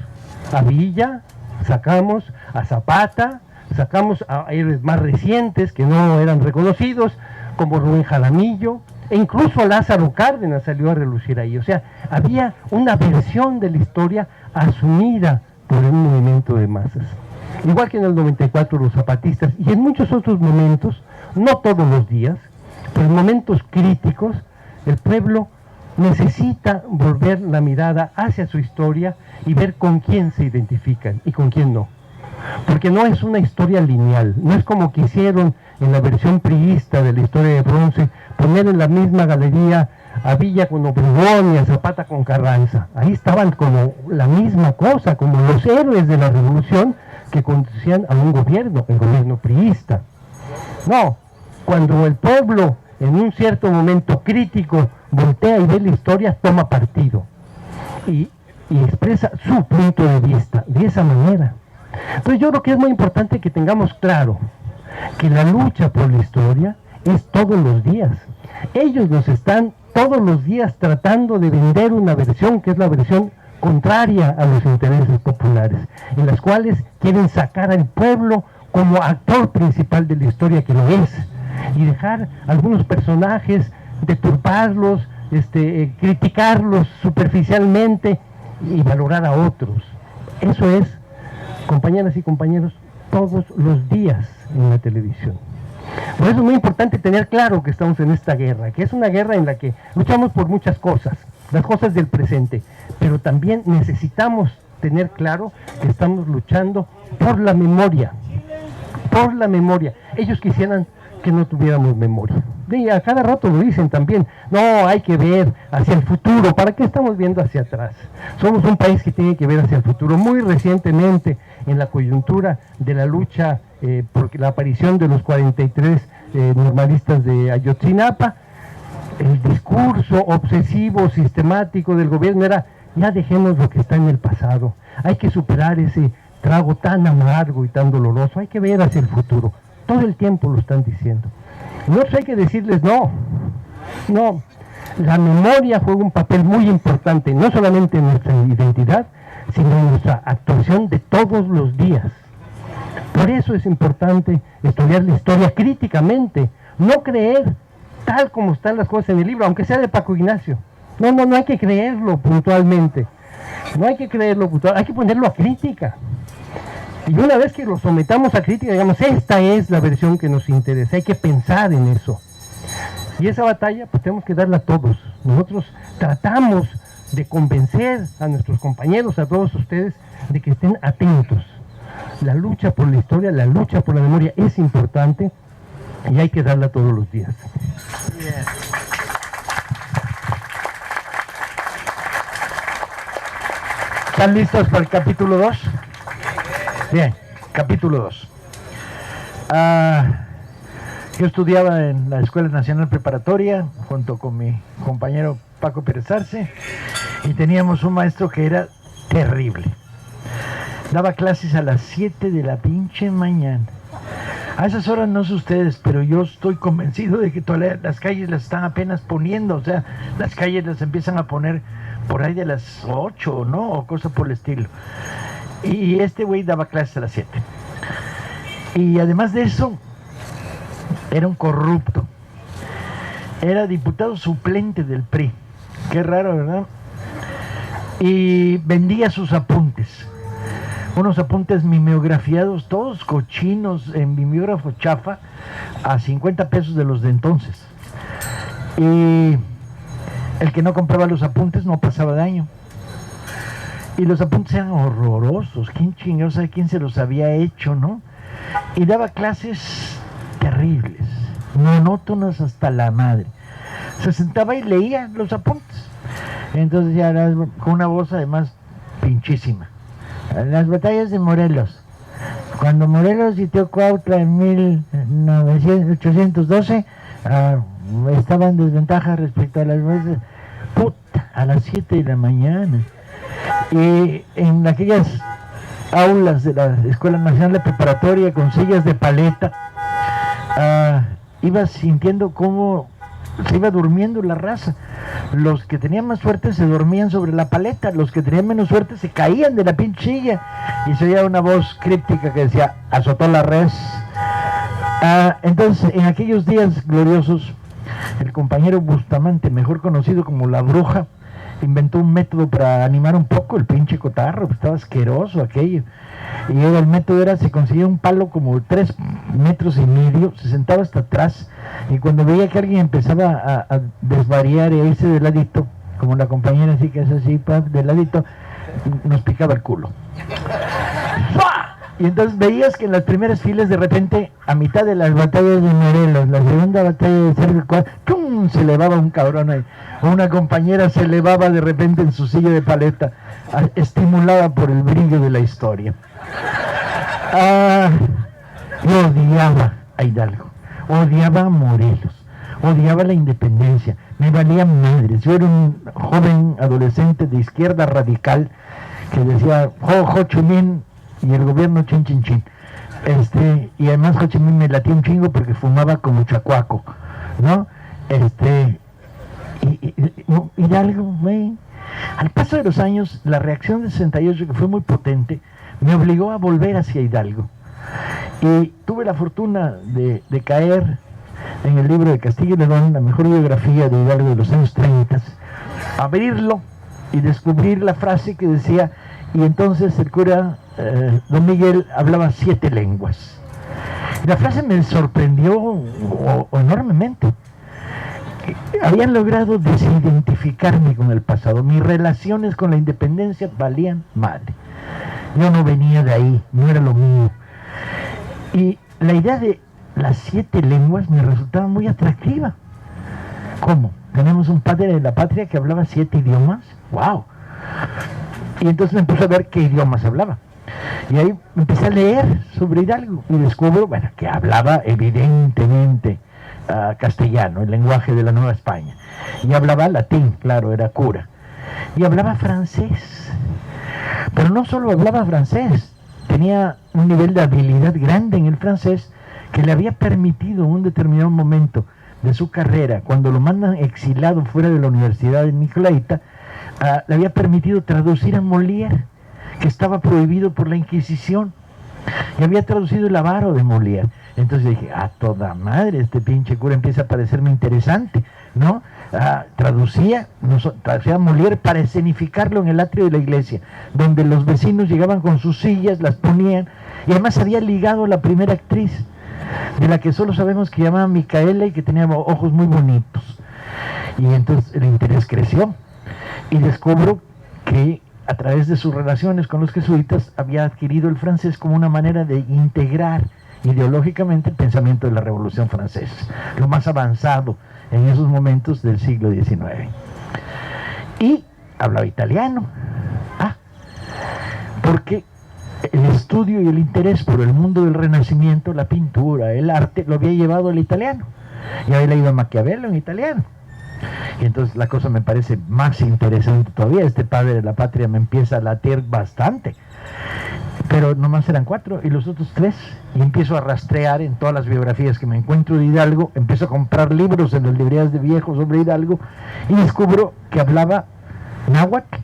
a Villa, sacamos a Zapata, sacamos a héroes más recientes que no eran reconocidos, como Rubén Jaramillo, e incluso Lázaro Cárdenas salió a relucir ahí. O sea, había una versión de la historia asumida por un movimiento de masas. Igual que en el 94 los zapatistas, y en muchos otros momentos, no todos los días, pero en momentos críticos, el pueblo necesita volver la mirada hacia su historia y ver con quién se identifican y con quién no. Porque no es una historia lineal, no es como quisieron en la versión priista de la historia de bronce, poner en la misma galería a Villa con Obregón y a Zapata con Carranza. Ahí estaban como la misma cosa, como los héroes de la revolución que conducían a un gobierno, el gobierno priista. No, cuando el pueblo en un cierto momento crítico voltea y ve la historia, toma partido y expresa su punto de vista de esa manera. Entonces yo creo que es muy importante que tengamos claro que la lucha por la historia es todos los días. Ellos nos están todos los días tratando de vender una versión que es la versión contraria a los intereses populares, en las cuales quieren sacar al pueblo como actor principal de la historia, que lo es, y dejar algunos personajes, deturparlos, criticarlos superficialmente y valorar a otros. Eso es, compañeras y compañeros, todos los días en la televisión. Por eso es muy importante tener claro que estamos en esta guerra, que es una guerra en la que luchamos por muchas cosas, las cosas del presente, pero también necesitamos tener claro que estamos luchando por la memoria, por la memoria. Ellos quisieran que no tuviéramos memoria. Y a cada rato lo dicen también, no, hay que ver hacia el futuro. ¿Para qué estamos viendo hacia atrás? Somos un país que tiene que ver hacia el futuro. Muy recientemente, en la coyuntura de la lucha por la aparición de los 43 normalistas de Ayotzinapa, el discurso obsesivo, sistemático del gobierno era, ya dejemos lo que está en el pasado, hay que superar ese trago tan amargo y tan doloroso, hay que ver hacia el futuro. Todo el tiempo lo están diciendo. Nosotros hay que decirles no, la memoria juega un papel muy importante, no solamente en nuestra identidad, sino en nuestra actuación de todos los días. Por eso es importante estudiar la historia críticamente, no creer tal como están las cosas en el libro, aunque sea de Paco Ignacio. No hay que creerlo puntualmente, hay que ponerlo a crítica. Y una vez que lo sometamos a crítica, digamos, esta es la versión que nos interesa, hay que pensar en eso. Y esa batalla, pues tenemos que darla a todos. Nosotros tratamos de convencer a nuestros compañeros, a todos ustedes, de que estén atentos. La lucha por la historia, la lucha por la memoria es importante y hay que darla todos los días. Bien. ¿Están listos para el capítulo 2? Bien, capítulo 2. Yo estudiaba en la Escuela Nacional Preparatoria junto con mi compañero Paco Pérez Arce y teníamos un maestro que era terrible. Daba clases a las 7 de la pinche mañana. A esas horas no sé ustedes, pero yo estoy convencido de que todas las calles las están apenas poniendo, o sea, las calles las empiezan a poner por ahí de las 8, ¿no? O cosa por el estilo. Y este güey daba clases a las 7. Y además de eso, era un corrupto. Era diputado suplente del PRI. Qué raro, ¿verdad? Y vendía sus apuntes. Unos apuntes mimeografiados, todos cochinos, en mimeógrafo chafa, a 50 pesos de los de entonces. Y el que no compraba los apuntes no pasaba de año. Y los apuntes eran horrorosos. ¿Quién chingados sabe quién se los había hecho, no? Y daba clases terribles, monótonas hasta la madre. Se sentaba y leía los apuntes. Entonces ya era con una voz además pinchísima. Las batallas de Morelos. Cuando Morelos sitió Cuautla en 1812, estaba en desventaja respecto a las veces. Puta, a las 7 de la mañana. Y en aquellas aulas de la Escuela Nacional de Preparatoria con sillas de paleta, iba sintiendo cómo se iba durmiendo la raza. Los que tenían más suerte se dormían sobre la paleta, los que tenían menos suerte se caían de la pinche silla y se oía una voz críptica que decía, azotó la res. Entonces, en aquellos días gloriosos, el compañero Bustamante, mejor conocido como la Bruja, inventó un método para animar un poco el pinche cotarro, pues estaba asqueroso aquello. Y el método era, se conseguía un palo como 3 metros y medio, se sentaba hasta atrás, y cuando veía que alguien empezaba a desvariar y a irse de ladito, como la compañera así que es así, de ladito, nos picaba el culo. Y entonces veías que en las primeras filas, de repente, a mitad de las batallas de Morelos, la segunda batalla de Cerro Cuadra, ¡tum!, se elevaba un cabrón ahí. Una compañera se elevaba de repente en su silla de paleta, estimulada por el brillo de la historia. Yo odiaba a Hidalgo, odiaba a Morelos, odiaba la independencia, me valía madres. Yo era un joven adolescente de izquierda radical que decía, Ho Chi Minh y el gobierno chin chin chin. Y además Ho Chi Minh me latía un chingo porque fumaba como chacuaco, ¿no? Hidalgo, al paso de los años, la reacción del 68, que fue muy potente, me obligó a volver hacia Hidalgo. Y tuve la fortuna de caer en el libro de Castillo y Ledón, la mejor biografía de Hidalgo de los años 30, abrirlo y descubrir la frase que decía, y entonces el cura don Miguel hablaba 7 lenguas. Y la frase me sorprendió enormemente. Habían logrado desidentificarme con el pasado. Mis relaciones con la independencia valían madre. Yo no venía de ahí, no era lo mío. Y la idea de las 7 lenguas me resultaba muy atractiva. ¿Cómo? Tenemos un padre de la patria que hablaba 7 idiomas. ¡Wow! Y entonces me puse a ver qué idiomas hablaba. Y ahí empecé a leer sobre Hidalgo y descubro, bueno, que hablaba evidentemente castellano, el lenguaje de la Nueva España. Y hablaba latín, claro, era cura. Y hablaba francés. Pero no solo hablaba francés, tenía un nivel de habilidad grande en el francés que le había permitido en un determinado momento de su carrera, cuando lo mandan exilado fuera de la Universidad de Nicolaita, le había permitido traducir a Molière, que estaba prohibido por la Inquisición, y había traducido el Avaro de Molière. Entonces dije, a toda madre, este pinche cura empieza a parecerme interesante, ¿no? Traducía a Molière para escenificarlo en el atrio de la iglesia, donde los vecinos llegaban con sus sillas, las ponían, y además había ligado a la primera actriz, de la que solo sabemos que llamaba Micaela y que tenía ojos muy bonitos. Y entonces el interés creció, y descubro que a través de sus relaciones con los jesuitas había adquirido el francés como una manera de integrar ideológicamente el pensamiento de la Revolución Francesa, lo más avanzado en esos momentos del siglo XIX. Y hablaba italiano, porque el estudio y el interés por el mundo del Renacimiento, la pintura, el arte, lo había llevado al italiano, y había leído a Maquiavelo en italiano. Y entonces la cosa me parece más interesante todavía. Este padre de la patria me empieza a latir bastante, pero nomás eran 4 y los otros 3, y empiezo a rastrear en todas las biografías que me encuentro de Hidalgo, empiezo a comprar libros en las librerías de viejos sobre Hidalgo, y descubro que hablaba náhuatl,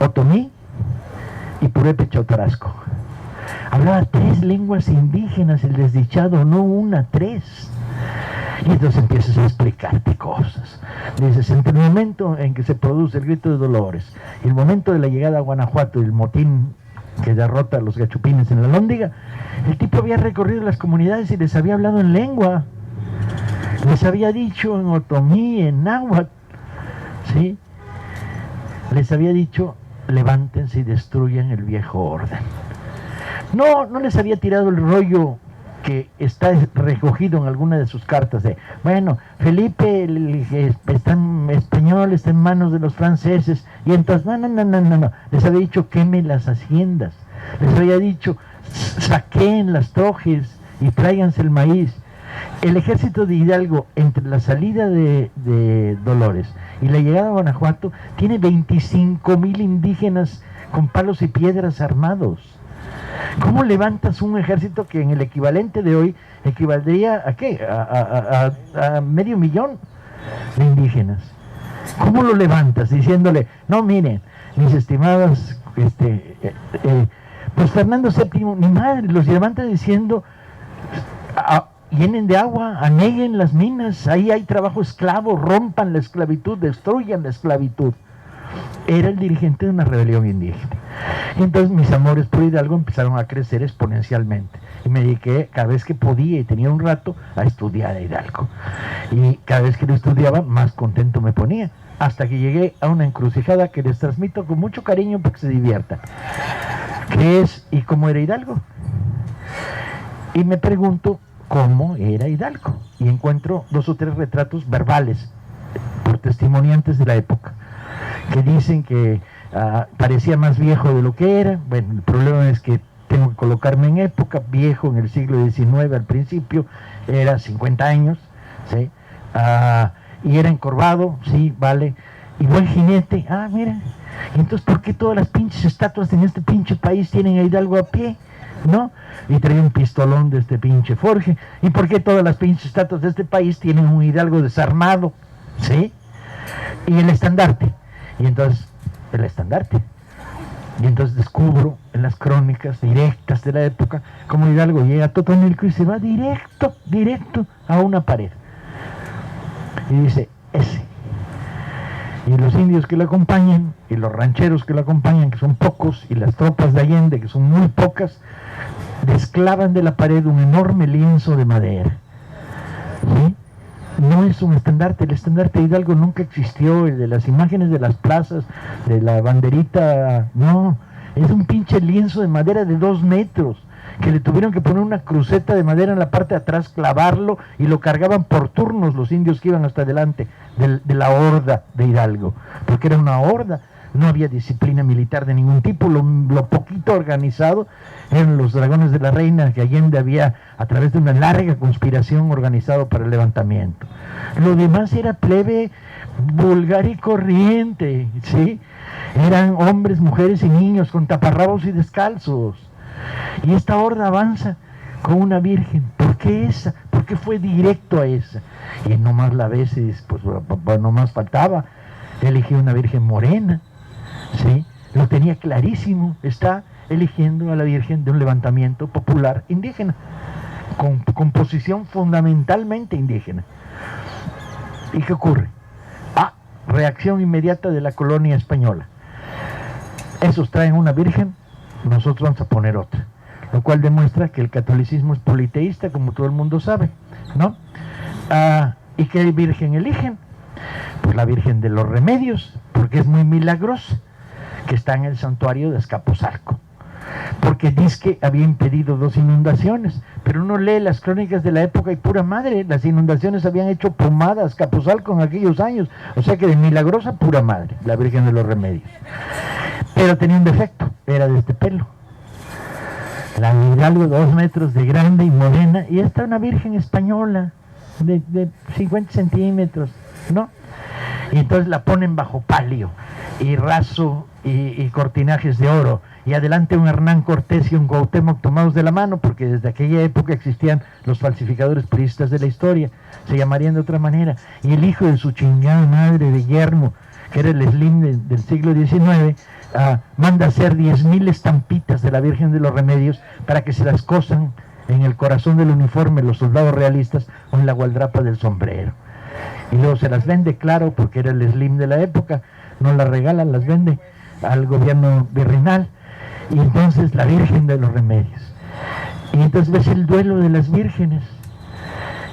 otomí y purépecha o tarasco. Hablaba 3 lenguas indígenas, el desdichado, no una, 3. Y entonces empiezas a explicarte cosas. Dices, entre el momento en que se produce el grito de Dolores y el momento de la llegada a Guanajuato y el motín que derrota a los gachupines en la Lóndiga, el tipo había recorrido las comunidades y les había hablado en lengua. Les había dicho en otomí, en náhuatl, ¿sí? Les había dicho, levántense y destruyan el viejo orden. No les había tirado el rollo que está recogido en alguna de sus cartas de, bueno, Felipe está en español, está en manos de los franceses, y entonces, no, les había dicho quemen las haciendas, les había dicho saqueen las trojes y tráiganse el maíz. El ejército de Hidalgo, entre la salida de Dolores y la llegada a Guanajuato, tiene 25,000 indígenas con palos y piedras armados. ¿Cómo levantas un ejército que en el equivalente de hoy equivaldría a qué? A 500,000 de indígenas. ¿Cómo lo levantas? Diciéndole, no, miren, mis estimados, pues Fernando VII, ni madre, los levanta diciendo, llenen de agua, aneguen las minas, ahí hay trabajo esclavo, rompan la esclavitud, destruyan la esclavitud. Era el dirigente de una rebelión indígena. Entonces mis amores por Hidalgo empezaron a crecer exponencialmente, y me dediqué cada vez que podía y tenía un rato a estudiar a Hidalgo, y cada vez que lo estudiaba más contento me ponía, hasta que llegué a una encrucijada que les transmito con mucho cariño para que se diviertan. ¿Qué es y cómo era Hidalgo? Y me pregunto cómo era Hidalgo, y encuentro 2 o 3 retratos verbales por testimoniantes de la época que dicen que parecía más viejo de lo que era. Bueno, el problema es que tengo que colocarme en época. Viejo en el siglo XIX al principio era 50 años, ¿sí? Y era encorvado, sí, vale, y buen jinete. Mira, y entonces ¿por qué todas las pinches estatuas en este pinche país tienen a Hidalgo a pie? ¿no? Y traía un pistolón de este pinche Forge. ¿Y por qué todas las pinches estatuas de este país tienen un hidalgo desarmado? ¿Sí? Y el estandarte. Y entonces, el estandarte. Y entonces descubro en las crónicas directas de la época cómo Hidalgo llega a Totonilco y se va directo a una pared. Y dice, ese. Y los indios que lo acompañan, y los rancheros que lo acompañan, que son pocos, y las tropas de Allende, que son muy pocas, desclavan de la pared un enorme lienzo de madera. ¿Sí? No es un estandarte, el estandarte de Hidalgo nunca existió, el de las imágenes de las plazas, de la banderita, no, es un pinche lienzo de madera de 2 metros, que le tuvieron que poner una cruceta de madera en la parte de atrás, clavarlo, y lo cargaban por turnos los indios que iban hasta adelante de la horda de Hidalgo, porque era una horda. No había disciplina militar de ningún tipo, lo poquito organizado eran los dragones de la reina, que Allende había, a través de una larga conspiración, organizado para el levantamiento. Lo demás era plebe vulgar y corriente, ¿sí? Eran hombres, mujeres y niños con taparrabos y descalzos. Y esta horda avanza con una virgen. ¿Por qué esa? ¿Por qué fue directo a esa? Y nomás la veces, pues nomás faltaba, eligió una virgen morena. Sí, lo tenía clarísimo, está eligiendo a la Virgen de un levantamiento popular indígena, con composición fundamentalmente indígena. ¿Y qué ocurre? Reacción inmediata de la colonia española. Esos traen una virgen, nosotros vamos a poner otra, lo cual demuestra que el catolicismo es politeísta, como todo el mundo sabe, ¿no? ¿Y qué virgen eligen? Pues la Virgen de los Remedios, porque es muy milagrosa, que está en el santuario de Azcapotzalco, porque dice que había impedido 2 inundaciones, pero uno lee las crónicas de la época y pura madre, las inundaciones habían hecho pomada a Azcapotzalco en aquellos años, o sea que de milagrosa pura madre, la Virgen de los Remedios. Pero tenía un defecto, era de este pelo, la de Hidalgo, 2 metros de grande y morena, y esta una virgen española de 50 centímetros, ¿no? Y entonces la ponen bajo palio y raso y cortinajes de oro, y adelante un Hernán Cortés y un Cuauhtémoc tomados de la mano, porque desde aquella época existían los falsificadores priistas de la historia, se llamarían de otra manera, y el hijo de su chingada madre de yerno, que era el Slim del siglo XIX, manda hacer 10,000 estampitas de la Virgen de los Remedios para que se las cosan en el corazón del uniforme los soldados realistas o en la gualdrapa del sombrero. Y luego se las vende, claro, porque era el Slim de la época, no las regalan, las vende al gobierno virreinal. Y entonces la Virgen de los Remedios. Y entonces ves el duelo de las vírgenes.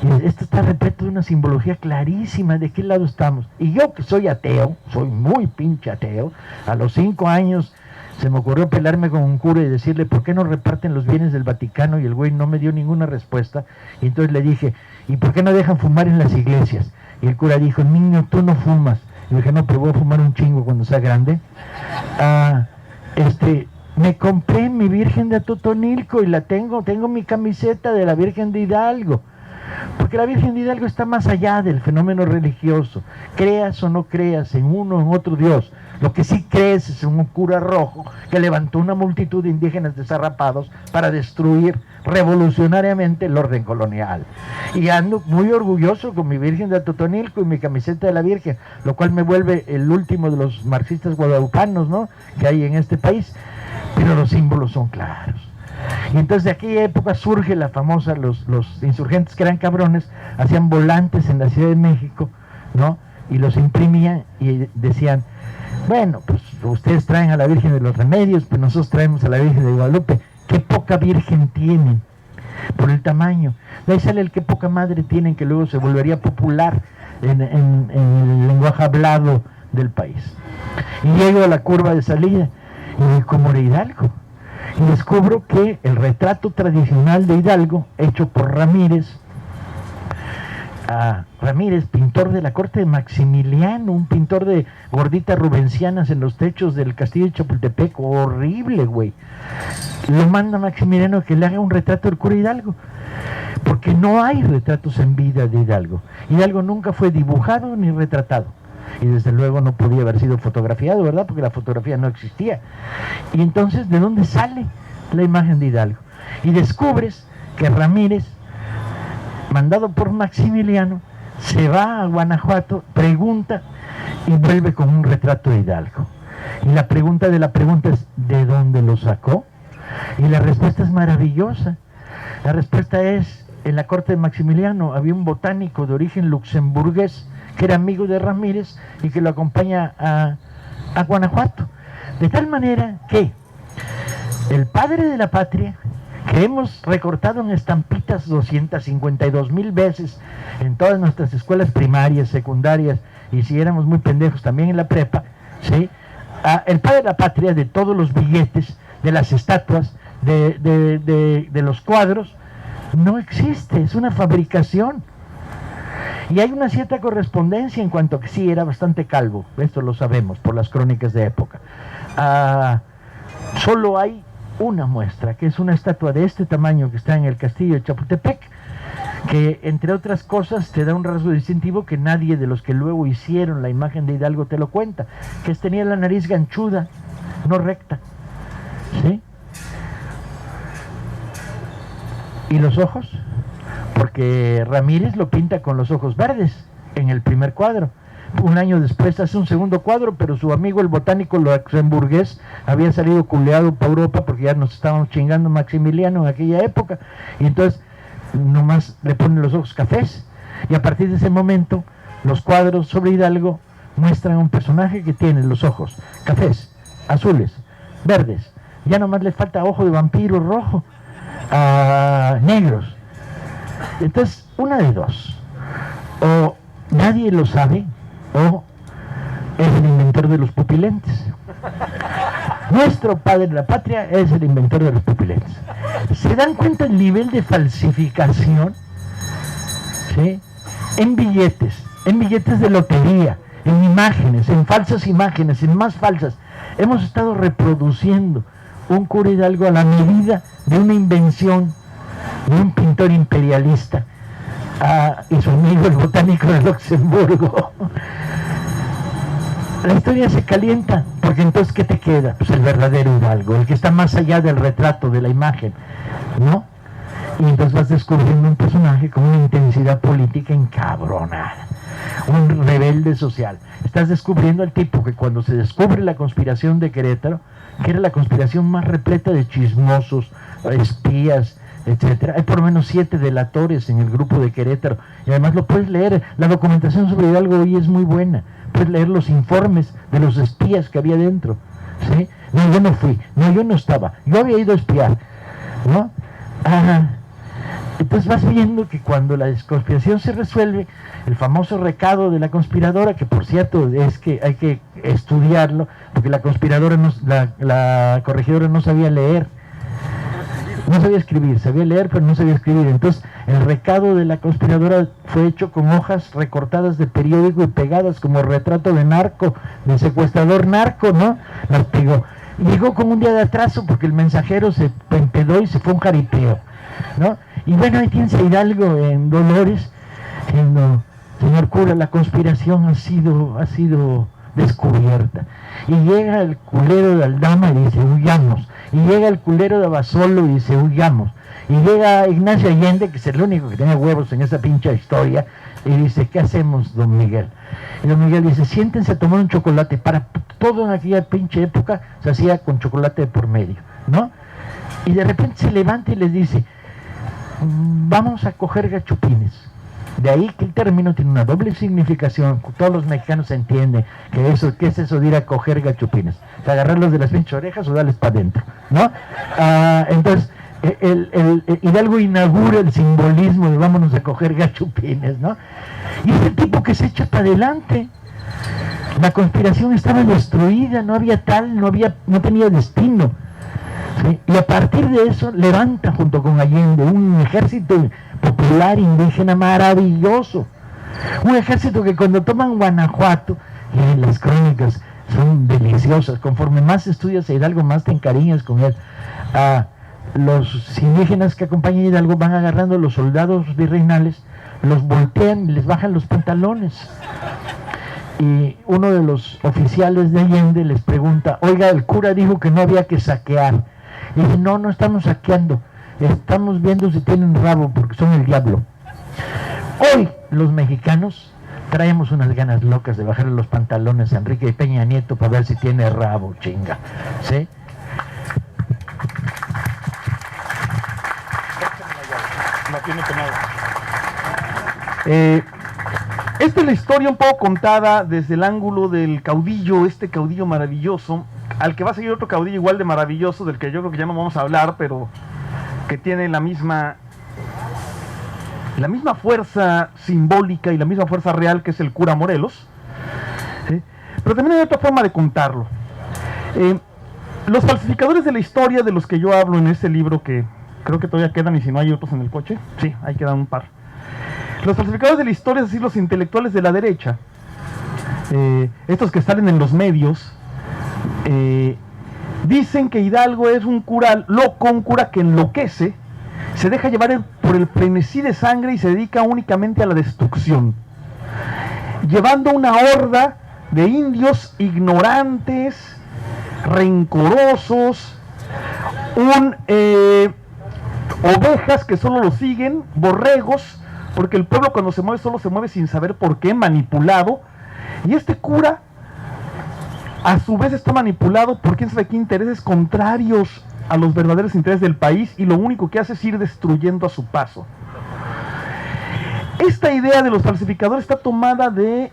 Y esto está repleto de una simbología clarísima de qué lado estamos. Y yo, que soy ateo, soy muy pinche ateo, a los 5 años se me ocurrió pelarme con un cura y decirle, ¿por qué no reparten los bienes del Vaticano? Y el güey no me dio ninguna respuesta. Y entonces le dije, ¿y por qué no dejan fumar en las iglesias? Y el cura dijo, niño, tú no fumas. Y dije, no, pero voy a fumar un chingo cuando sea grande. Me compré mi Virgen de Totonilco y la tengo mi camiseta de la Virgen de Hidalgo. Porque la Virgen de Hidalgo está más allá del fenómeno religioso. Creas o no creas en uno o en otro Dios, lo que sí crees es un cura rojo que levantó una multitud de indígenas desarrapados para destruir revolucionariamente el orden colonial. Y ando muy orgulloso con mi Virgen de Totonilco y mi camiseta de la Virgen, lo cual me vuelve el último de los marxistas guadalupanos, ¿no?, que hay en este país. Pero los símbolos son claros. Y entonces de aquella época surge la famosa, los insurgentes que eran cabrones, hacían volantes en la Ciudad de México, ¿no?, y los imprimían y decían, bueno, pues ustedes traen a la Virgen de los Remedios, pues nosotros traemos a la Virgen de Guadalupe. Qué poca virgen tienen por el tamaño. De ahí sale el qué poca madre tienen, que luego se volvería popular en el lenguaje hablado del país. Y llego a la curva de salida y como era Hidalgo, y descubro que el retrato tradicional de Hidalgo, hecho por Ramírez, pintor de la corte de Maximiliano, un pintor de gorditas rubencianas en los techos del castillo de Chapultepec, horrible, güey. Lo manda Maximiliano que le haga un retrato del cura Hidalgo, porque no hay retratos en vida de Hidalgo. Hidalgo nunca fue dibujado ni retratado, y desde luego no podía haber sido fotografiado, ¿verdad?, porque la fotografía no existía. Y entonces, ¿de dónde sale la imagen de Hidalgo? y descubres que Ramírez, mandado por Maximiliano, se va a Guanajuato, pregunta y vuelve con un retrato de Hidalgo. Y la pregunta es, ¿de dónde lo sacó? Y la respuesta es maravillosa. La respuesta es, en la corte de Maximiliano había un botánico de origen luxemburgués que era amigo de Ramírez y que lo acompaña a Guanajuato. De tal manera que el padre de la patria, que hemos recortado en estampitas 252,000 veces en todas nuestras escuelas primarias, secundarias, y si éramos muy pendejos también en la prepa, ¿sí? El padre de la patria, de todos los billetes, de las estatuas, de los cuadros, no existe, es una fabricación. Y hay una cierta correspondencia en cuanto a que sí, era bastante calvo, esto lo sabemos por las crónicas de época. Solo hay una muestra, que es una estatua de este tamaño que está en el castillo de Chapultepec, que entre otras cosas te da un rasgo distintivo que nadie de los que luego hicieron la imagen de Hidalgo te lo cuenta, que tenía la nariz ganchuda, no recta, ¿sí? ¿Y los ojos? Porque Ramírez lo pinta con los ojos verdes en el primer cuadro. Un año después hace un segundo cuadro, pero su amigo el botánico luxemburgués había salido culeado para Europa porque ya nos estábamos chingando Maximiliano en aquella época, y entonces nomás le ponen los ojos cafés, y a partir de ese momento los cuadros sobre Hidalgo muestran un personaje que tiene los ojos cafés, azules, verdes, ya nomás le falta ojo de vampiro rojo, negros. Entonces, una de dos, o nadie lo sabe, o es el inventor de los pupilentes. Nuestro padre de la patria es el inventor de los pupilentes. ¿Se dan cuenta el nivel de falsificación? ¿Sí? En billetes de lotería, en imágenes, en falsas imágenes, en más falsas. Hemos estado reproduciendo un cura Hidalgo a la medida de una invención de un pintor imperialista y su amigo el botánico de Luxemburgo. La historia se calienta, porque entonces ¿qué te queda? Pues el verdadero Hidalgo, el que está más allá del retrato, de la imagen, ¿no? Y entonces vas descubriendo un personaje con una intensidad política encabronada, un rebelde social. Estás descubriendo al tipo que cuando se descubre la conspiración de Querétaro, que era la conspiración más repleta de chismosos, espías, etcétera. Hay por lo menos 7 delatores en el grupo de Querétaro, y además lo puedes leer. La documentación sobre Hidalgo hoy es muy buena. Puedes leer los informes de los espías que había dentro, ¿sí? No, yo no fui, no, yo no estaba, yo había ido a espiar, ¿no? Entonces vas viendo que cuando la conspiración se resuelve, el famoso recado de la conspiradora, que por cierto es que hay que estudiarlo, porque la conspiradora, la corregidora no sabía leer, no sabía escribir, sabía leer pero no sabía escribir. Entonces el recado de la conspiradora fue hecho con hojas recortadas de periódico y pegadas como retrato de narco, de secuestrador narco, ¿no? Las pegó. Llegó con un día de atraso porque el mensajero se empedó y se fue un jaripeo, ¿no? Y bueno, ahí tienes a Hidalgo en Dolores, diciendo: señor cura, la conspiración ha sido descubierta. Y llega el culero de Aldama y dice: huyamos. Y llega el culero de Abasolo y dice: huyamos. Y llega Ignacio Allende, que es el único que tiene huevos en esa pinche historia, y dice: ¿qué hacemos, don Miguel? Y don Miguel dice: siéntense a tomar un chocolate. Para todo en aquella pinche época se hacía con chocolate de por medio, ¿no? Y de repente se levanta y les dice: vamos a coger gachupines. De ahí que el término tiene una doble significación. Todos los mexicanos entienden que eso, ¿qué es eso de ir a coger gachupines? O sea, agarrarlos de las pinches orejas o darles para adentro, ¿no? Entonces, el Hidalgo inaugura el simbolismo de vámonos a coger gachupines, ¿no? Y es el tipo que se echa para adelante. La conspiración estaba destruida, no había tal, no tenía destino. ¿Sí? Y a partir de eso levanta junto con Allende un ejército popular indígena maravilloso, un ejército que cuando toman Guanajuato, y las crónicas son deliciosas, conforme más estudias a Hidalgo más te encariñas con él. Los indígenas que acompañan a Hidalgo van agarrando a los soldados virreinales, los voltean y les bajan los pantalones. Y uno de los oficiales de Allende les pregunta: oiga, el cura dijo que no había que saquear. Y dice: no estamos saqueando, estamos viendo si tienen rabo porque son el diablo. Hoy los mexicanos traemos unas ganas locas de bajarle los pantalones a Enrique Peña Nieto para ver si tiene rabo, chinga, ¿sí? Esta es la historia un poco contada desde el ángulo del caudillo, este caudillo maravilloso, al que va a seguir otro caudillo igual de maravilloso, del que yo creo que ya no vamos a hablar, pero que tiene la misma fuerza simbólica y la misma fuerza real, que es el cura Morelos, ¿sí? Pero también hay otra forma de contarlo. Los falsificadores de la historia de los que yo hablo en este libro, que creo que todavía quedan, y si no hay otros en el coche, sí, ahí quedan un par. Los falsificadores de la historia, es decir, los intelectuales de la derecha, estos que salen en los medios, dicen que Hidalgo es un cura loco, un cura que enloquece, se deja llevar por el frenesí de sangre y se dedica únicamente a la destrucción, llevando una horda de indios ignorantes, rencorosos, ovejas que solo lo siguen, borregos, porque el pueblo cuando se mueve solo se mueve sin saber por qué, manipulado, y este cura a su vez está manipulado por quién sabe qué intereses contrarios a los verdaderos intereses del país, y lo único que hace es ir destruyendo a su paso. Esta idea de los falsificadores está tomada de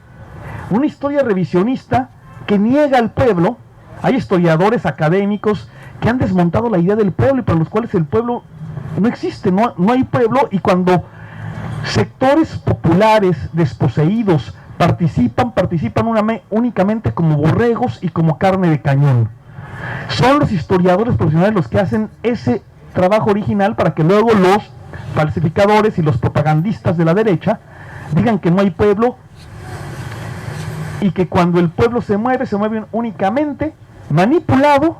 una historia revisionista que niega al pueblo. Hay historiadores académicos que han desmontado la idea del pueblo y para los cuales el pueblo no existe, no hay pueblo, y cuando sectores populares desposeídos participan únicamente como borregos y como carne de cañón. Son los historiadores profesionales los que hacen ese trabajo original para que luego los falsificadores y los propagandistas de la derecha digan que no hay pueblo y que cuando el pueblo se mueve únicamente manipulado,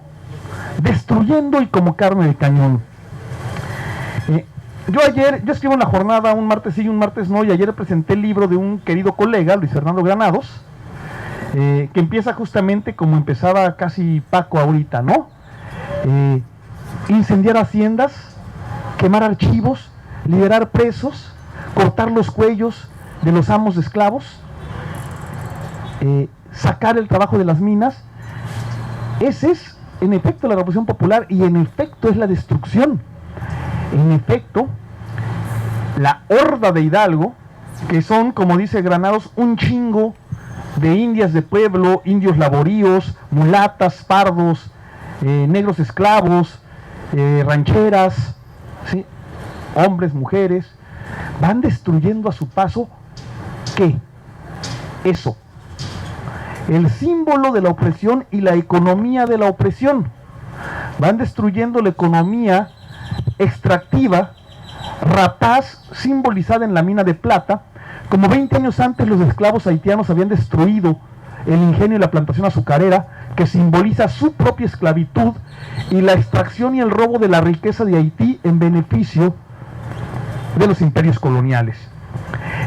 destruyendo y como carne de cañón. Yo escribo en La Jornada un martes sí y un martes no, y ayer presenté el libro de un querido colega, Luis Fernando Granados, que empieza justamente como empezaba casi Paco ahorita, ¿no? Incendiar haciendas, quemar archivos, liberar presos, cortar los cuellos de los amos de esclavos, sacar el trabajo de las minas. Ese es, en efecto, la revolución popular, y en efecto es la destrucción. En efecto, la horda de Hidalgo, que son, como dice Granados, un chingo de indias de pueblo, indios laboríos, mulatas, pardos, negros esclavos, rancheras, ¿sí? Hombres, mujeres, van destruyendo a su paso, ¿qué? Eso, el símbolo de la opresión y la economía de la opresión. Van destruyendo la economía extractiva, rapaz, simbolizada en la mina de plata, como 20 años antes los esclavos haitianos habían destruido el ingenio y la plantación azucarera, que simboliza su propia esclavitud y la extracción y el robo de la riqueza de Haití en beneficio de los imperios coloniales.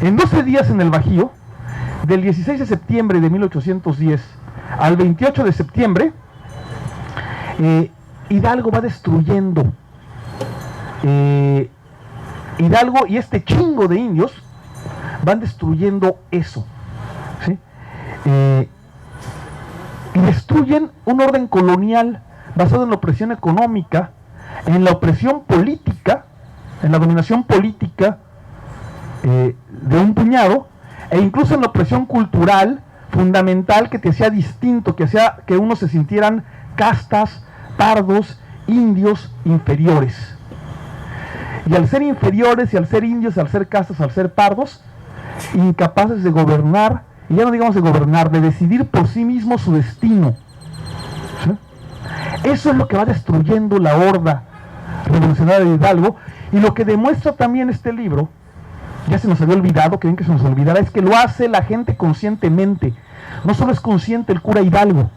En 12 días en el Bajío, del 16 de septiembre de 1810 al 28 de septiembre, Hidalgo va destruyendo. Hidalgo y este chingo de indios van destruyendo eso, ¿sí? Y destruyen un orden colonial basado en la opresión económica, en la opresión política, en la dominación política de un puñado, e incluso en la opresión cultural fundamental que te hacía distinto, que hacía que unos se sintieran castas, pardos, indios, inferiores. Y al ser inferiores, y al ser indios, y al ser castas, al ser pardos, incapaces de gobernar, y ya no digamos de gobernar, de decidir por sí mismos su destino. ¿Sí? Eso es lo que va destruyendo la horda revolucionaria de Hidalgo, y lo que demuestra también este libro, ya se nos había olvidado, creen que se nos olvidará, es que lo hace la gente conscientemente. No solo es consciente el cura Hidalgo.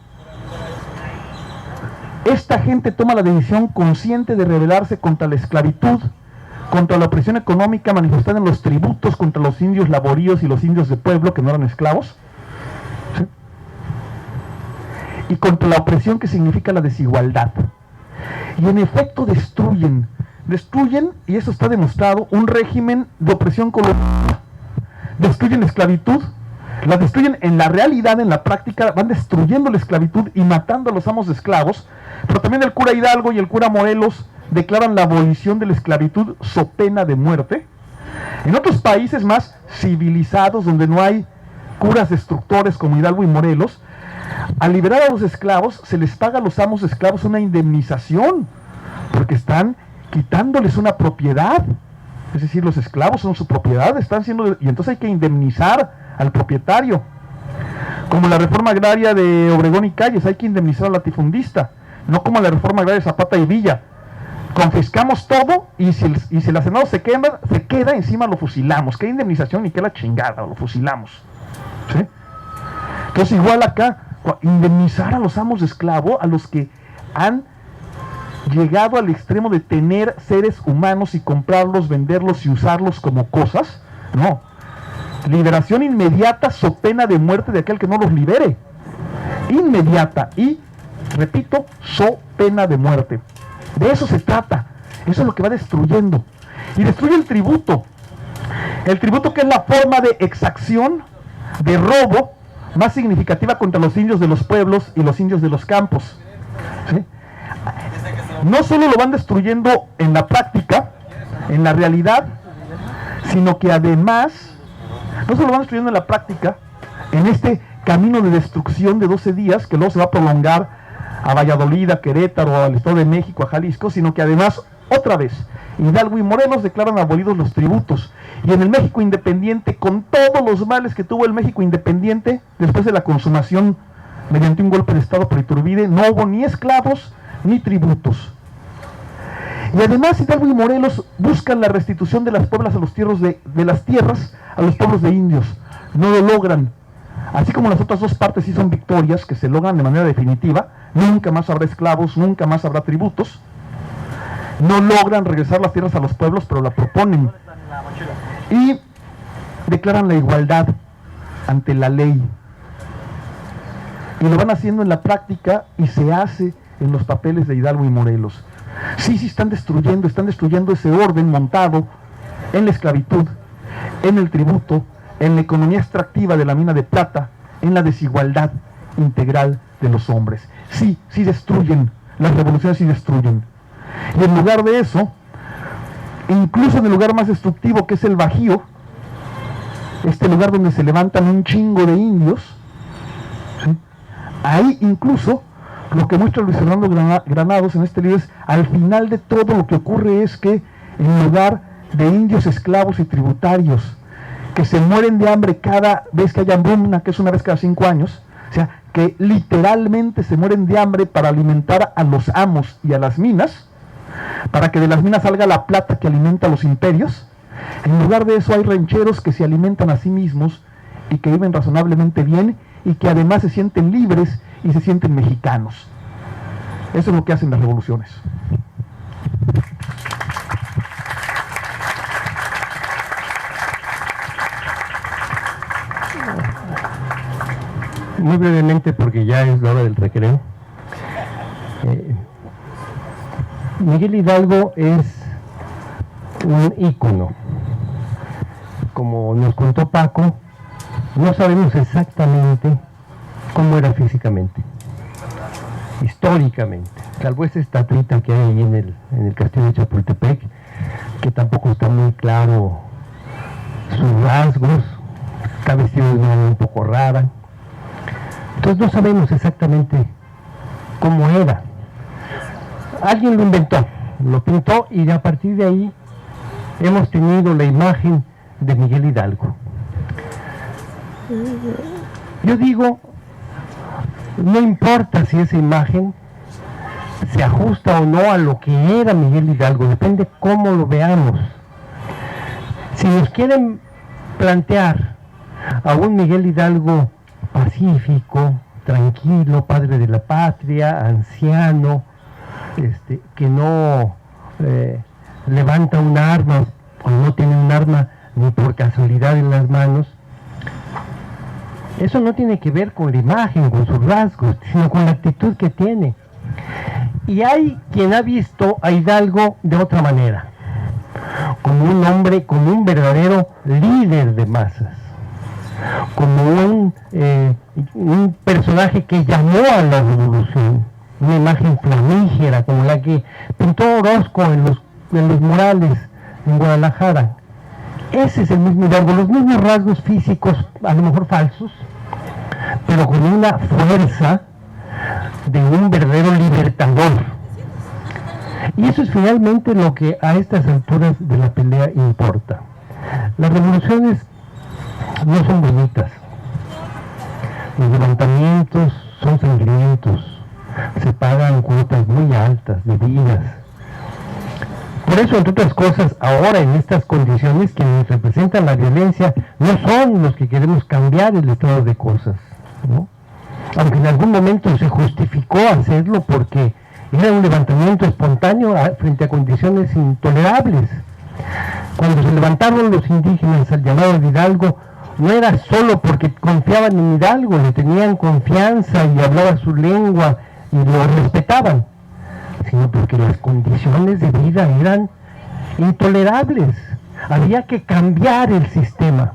Esta gente toma la decisión consciente de rebelarse contra la esclavitud, contra la opresión económica manifestada en los tributos contra los indios laboríos y los indios de pueblo que no eran esclavos, ¿sí? Y contra la opresión que significa la desigualdad. Y en efecto destruyen destruyen, y eso está demostrado, un régimen de opresión colonial. Destruyen la esclavitud, la destruyen en la realidad, en la práctica, van destruyendo la esclavitud y matando a los amos de esclavos, pero también el cura Hidalgo y el cura Morelos declaran la abolición de la esclavitud so pena de muerte. En otros países más civilizados, donde no hay curas destructores como Hidalgo y Morelos, al liberar a los esclavos, se les paga a los amos de esclavos una indemnización, porque están quitándoles una propiedad. Es decir, los esclavos son su propiedad, están siendo, y entonces hay que indemnizar al propietario. Como la reforma agraria de Obregón y Calles, hay que indemnizar al latifundista, no como la reforma agraria de Zapata y Villa. Confiscamos todo y si el Senado se queda, encima lo fusilamos. ¿Qué indemnización? Ni qué la chingada, lo fusilamos. ¿Sí? Entonces igual acá, indemnizar a los amos de esclavo, a los que han llegado al extremo de tener seres humanos y comprarlos, venderlos y usarlos como cosas. No. Liberación inmediata so pena de muerte de aquel que no los libere. Inmediata y, repito, so pena de muerte. De eso se trata. Eso es lo que va destruyendo. Y destruye el tributo. El tributo, que es la forma de exacción, de robo más significativa contra los indios de los pueblos y los indios de los campos. ¿Sí? No solo lo van destruyendo en la práctica, en la realidad, sino que además, no solo lo van destruyendo en la práctica, en este camino de destrucción de 12 días, que luego se va a prolongar a Valladolid, a Querétaro, al Estado de México, a Jalisco, sino que además, otra vez, Hidalgo y Morelos declaran abolidos los tributos. Y en el México independiente, con todos los males que tuvo el México independiente, después de la consumación mediante un golpe de Estado por Iturbide, no hubo ni esclavos ni tributos. Y además Hidalgo y Morelos buscan la restitución de las pueblas a los de las tierras a los pueblos de indios. No lo logran. Así como las otras dos partes sí son victorias que se logran de manera definitiva, nunca más habrá esclavos, nunca más habrá tributos. No logran regresar las tierras a los pueblos, pero la proponen. Y declaran la igualdad ante la ley. Y lo van haciendo en la práctica y se hace en los papeles de Hidalgo y Morelos. Sí, están destruyendo ese orden montado en la esclavitud, en el tributo, en la economía extractiva de la mina de plata, en la desigualdad integral de los hombres. Sí destruyen, las revoluciones sí destruyen. Y en lugar de eso, incluso en el lugar más destructivo, que es el Bajío, este lugar donde se levantan un chingo de indios, ¿sí? Ahí incluso lo que muestra Luis Fernando Granados en este libro es, al final de todo lo que ocurre es que en lugar de indios esclavos y tributarios que se mueren de hambre cada vez que haya hambruna, que es una vez cada 5 años, o sea, que literalmente se mueren de hambre para alimentar a los amos y a las minas, para que de las minas salga la plata que alimenta a los imperios, en lugar de eso hay rancheros que se alimentan a sí mismos y que viven razonablemente bien y que además se sienten libres y se sienten mexicanos. Eso es lo que hacen las revoluciones. Muy brevemente, porque ya es la hora del recreo. Miguel Hidalgo es un ícono. Como nos contó Paco, no sabemos exactamente cómo era físicamente, históricamente, salvo esa estatuita que hay ahí en el castillo de Chapultepec, que tampoco está muy claro sus rasgos, está vestido de una manera un poco rara. Entonces no sabemos exactamente cómo era. Alguien lo inventó, lo pintó, y a partir de ahí hemos tenido la imagen de Miguel Hidalgo. Yo digo, no importa si esa imagen se ajusta o no a lo que era Miguel Hidalgo, depende cómo lo veamos. Si nos quieren plantear a un Miguel Hidalgo pacífico, tranquilo, padre de la patria, anciano, que no levanta un arma o no tiene un arma ni por casualidad en las manos, eso no tiene que ver con la imagen, con sus rasgos, sino con la actitud que tiene. Y hay quien ha visto a Hidalgo de otra manera, como un hombre, como un verdadero líder de masas, como un personaje que llamó a la revolución, una imagen flamígera como la que pintó Orozco en los murales en Guadalajara. Ese es el mismo Hidalgo, los mismos rasgos físicos, a lo mejor falsos, pero con una fuerza de un verdadero libertador. Y eso es finalmente lo que a estas alturas de la pelea importa. Las revoluciones no son bonitas. Los levantamientos son sangrientos. Se pagan cuotas muy altas de vidas. Por eso, entre otras cosas, ahora en estas condiciones quienes representan la violencia no son los que queremos cambiar el estado de cosas, ¿no? Aunque en algún momento se justificó hacerlo porque era un levantamiento espontáneo frente a condiciones intolerables. Cuando se levantaron los indígenas al llamado de Hidalgo, no era solo porque confiaban en Hidalgo, le tenían confianza y hablaba su lengua y lo respetaban, sino porque las condiciones de vida eran intolerables. Había que cambiar el sistema.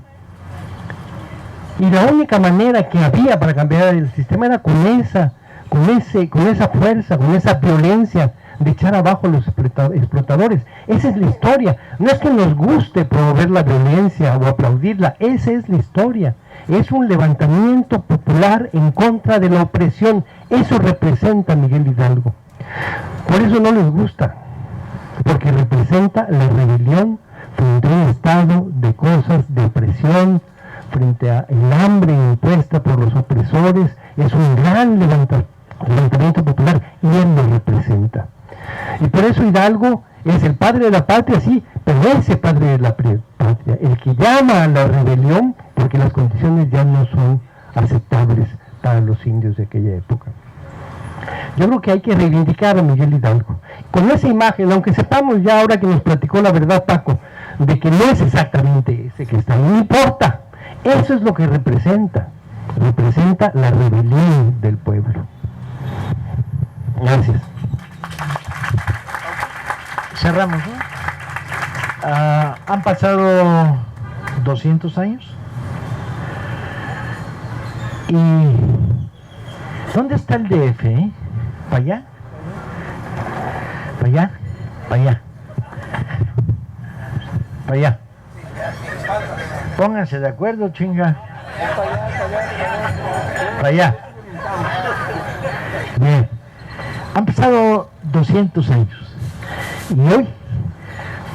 Y la única manera que había para cambiar el sistema era con esa fuerza, con esa violencia de echar abajo a los explotadores. Esa es la historia. No es que nos guste promover la violencia o aplaudirla, esa es la historia. Es un levantamiento popular en contra de la opresión. Eso representa Miguel Hidalgo. Por eso no les gusta, porque representa la rebelión frente a un estado de cosas, de opresión, frente a el hambre impuesta por los opresores. Es un gran levantamiento popular y él lo representa. Y por eso Hidalgo es el padre de la patria, sí, pero ese padre de la patria, el que llama a la rebelión, porque las condiciones ya no son aceptables para los indios de aquella época. Yo creo que hay que reivindicar a Miguel Hidalgo. Con esa imagen, aunque sepamos ya ahora que nos platicó la verdad Paco, de que no es exactamente ese que está, no importa. Eso es lo que representa la rebelión del pueblo. Gracias. Cerramos, ¿no? Han pasado 200 años. ¿Y dónde está el DF? ¿Para allá? ¿Para allá? ¿Para allá? ¿Para allá? Pónganse de acuerdo, chinga. Para allá. Bien. Han pasado 200 años. Y hoy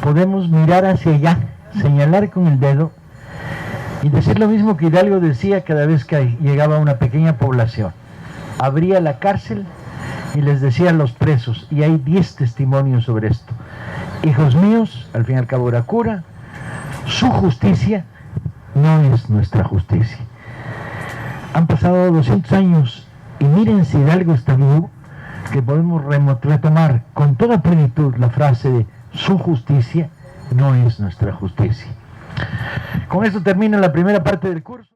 podemos mirar hacia allá, señalar con el dedo y decir lo mismo que Hidalgo decía cada vez que llegaba a una pequeña población. Abría la cárcel y les decía a los presos, y hay 10 testimonios sobre esto: hijos míos, al fin y al cabo era cura, su justicia no es nuestra justicia. Han pasado 200 años y miren si Hidalgo está vivo, que podemos retomar con toda plenitud la frase de su justicia no es nuestra justicia. Con esto termina la primera parte del curso.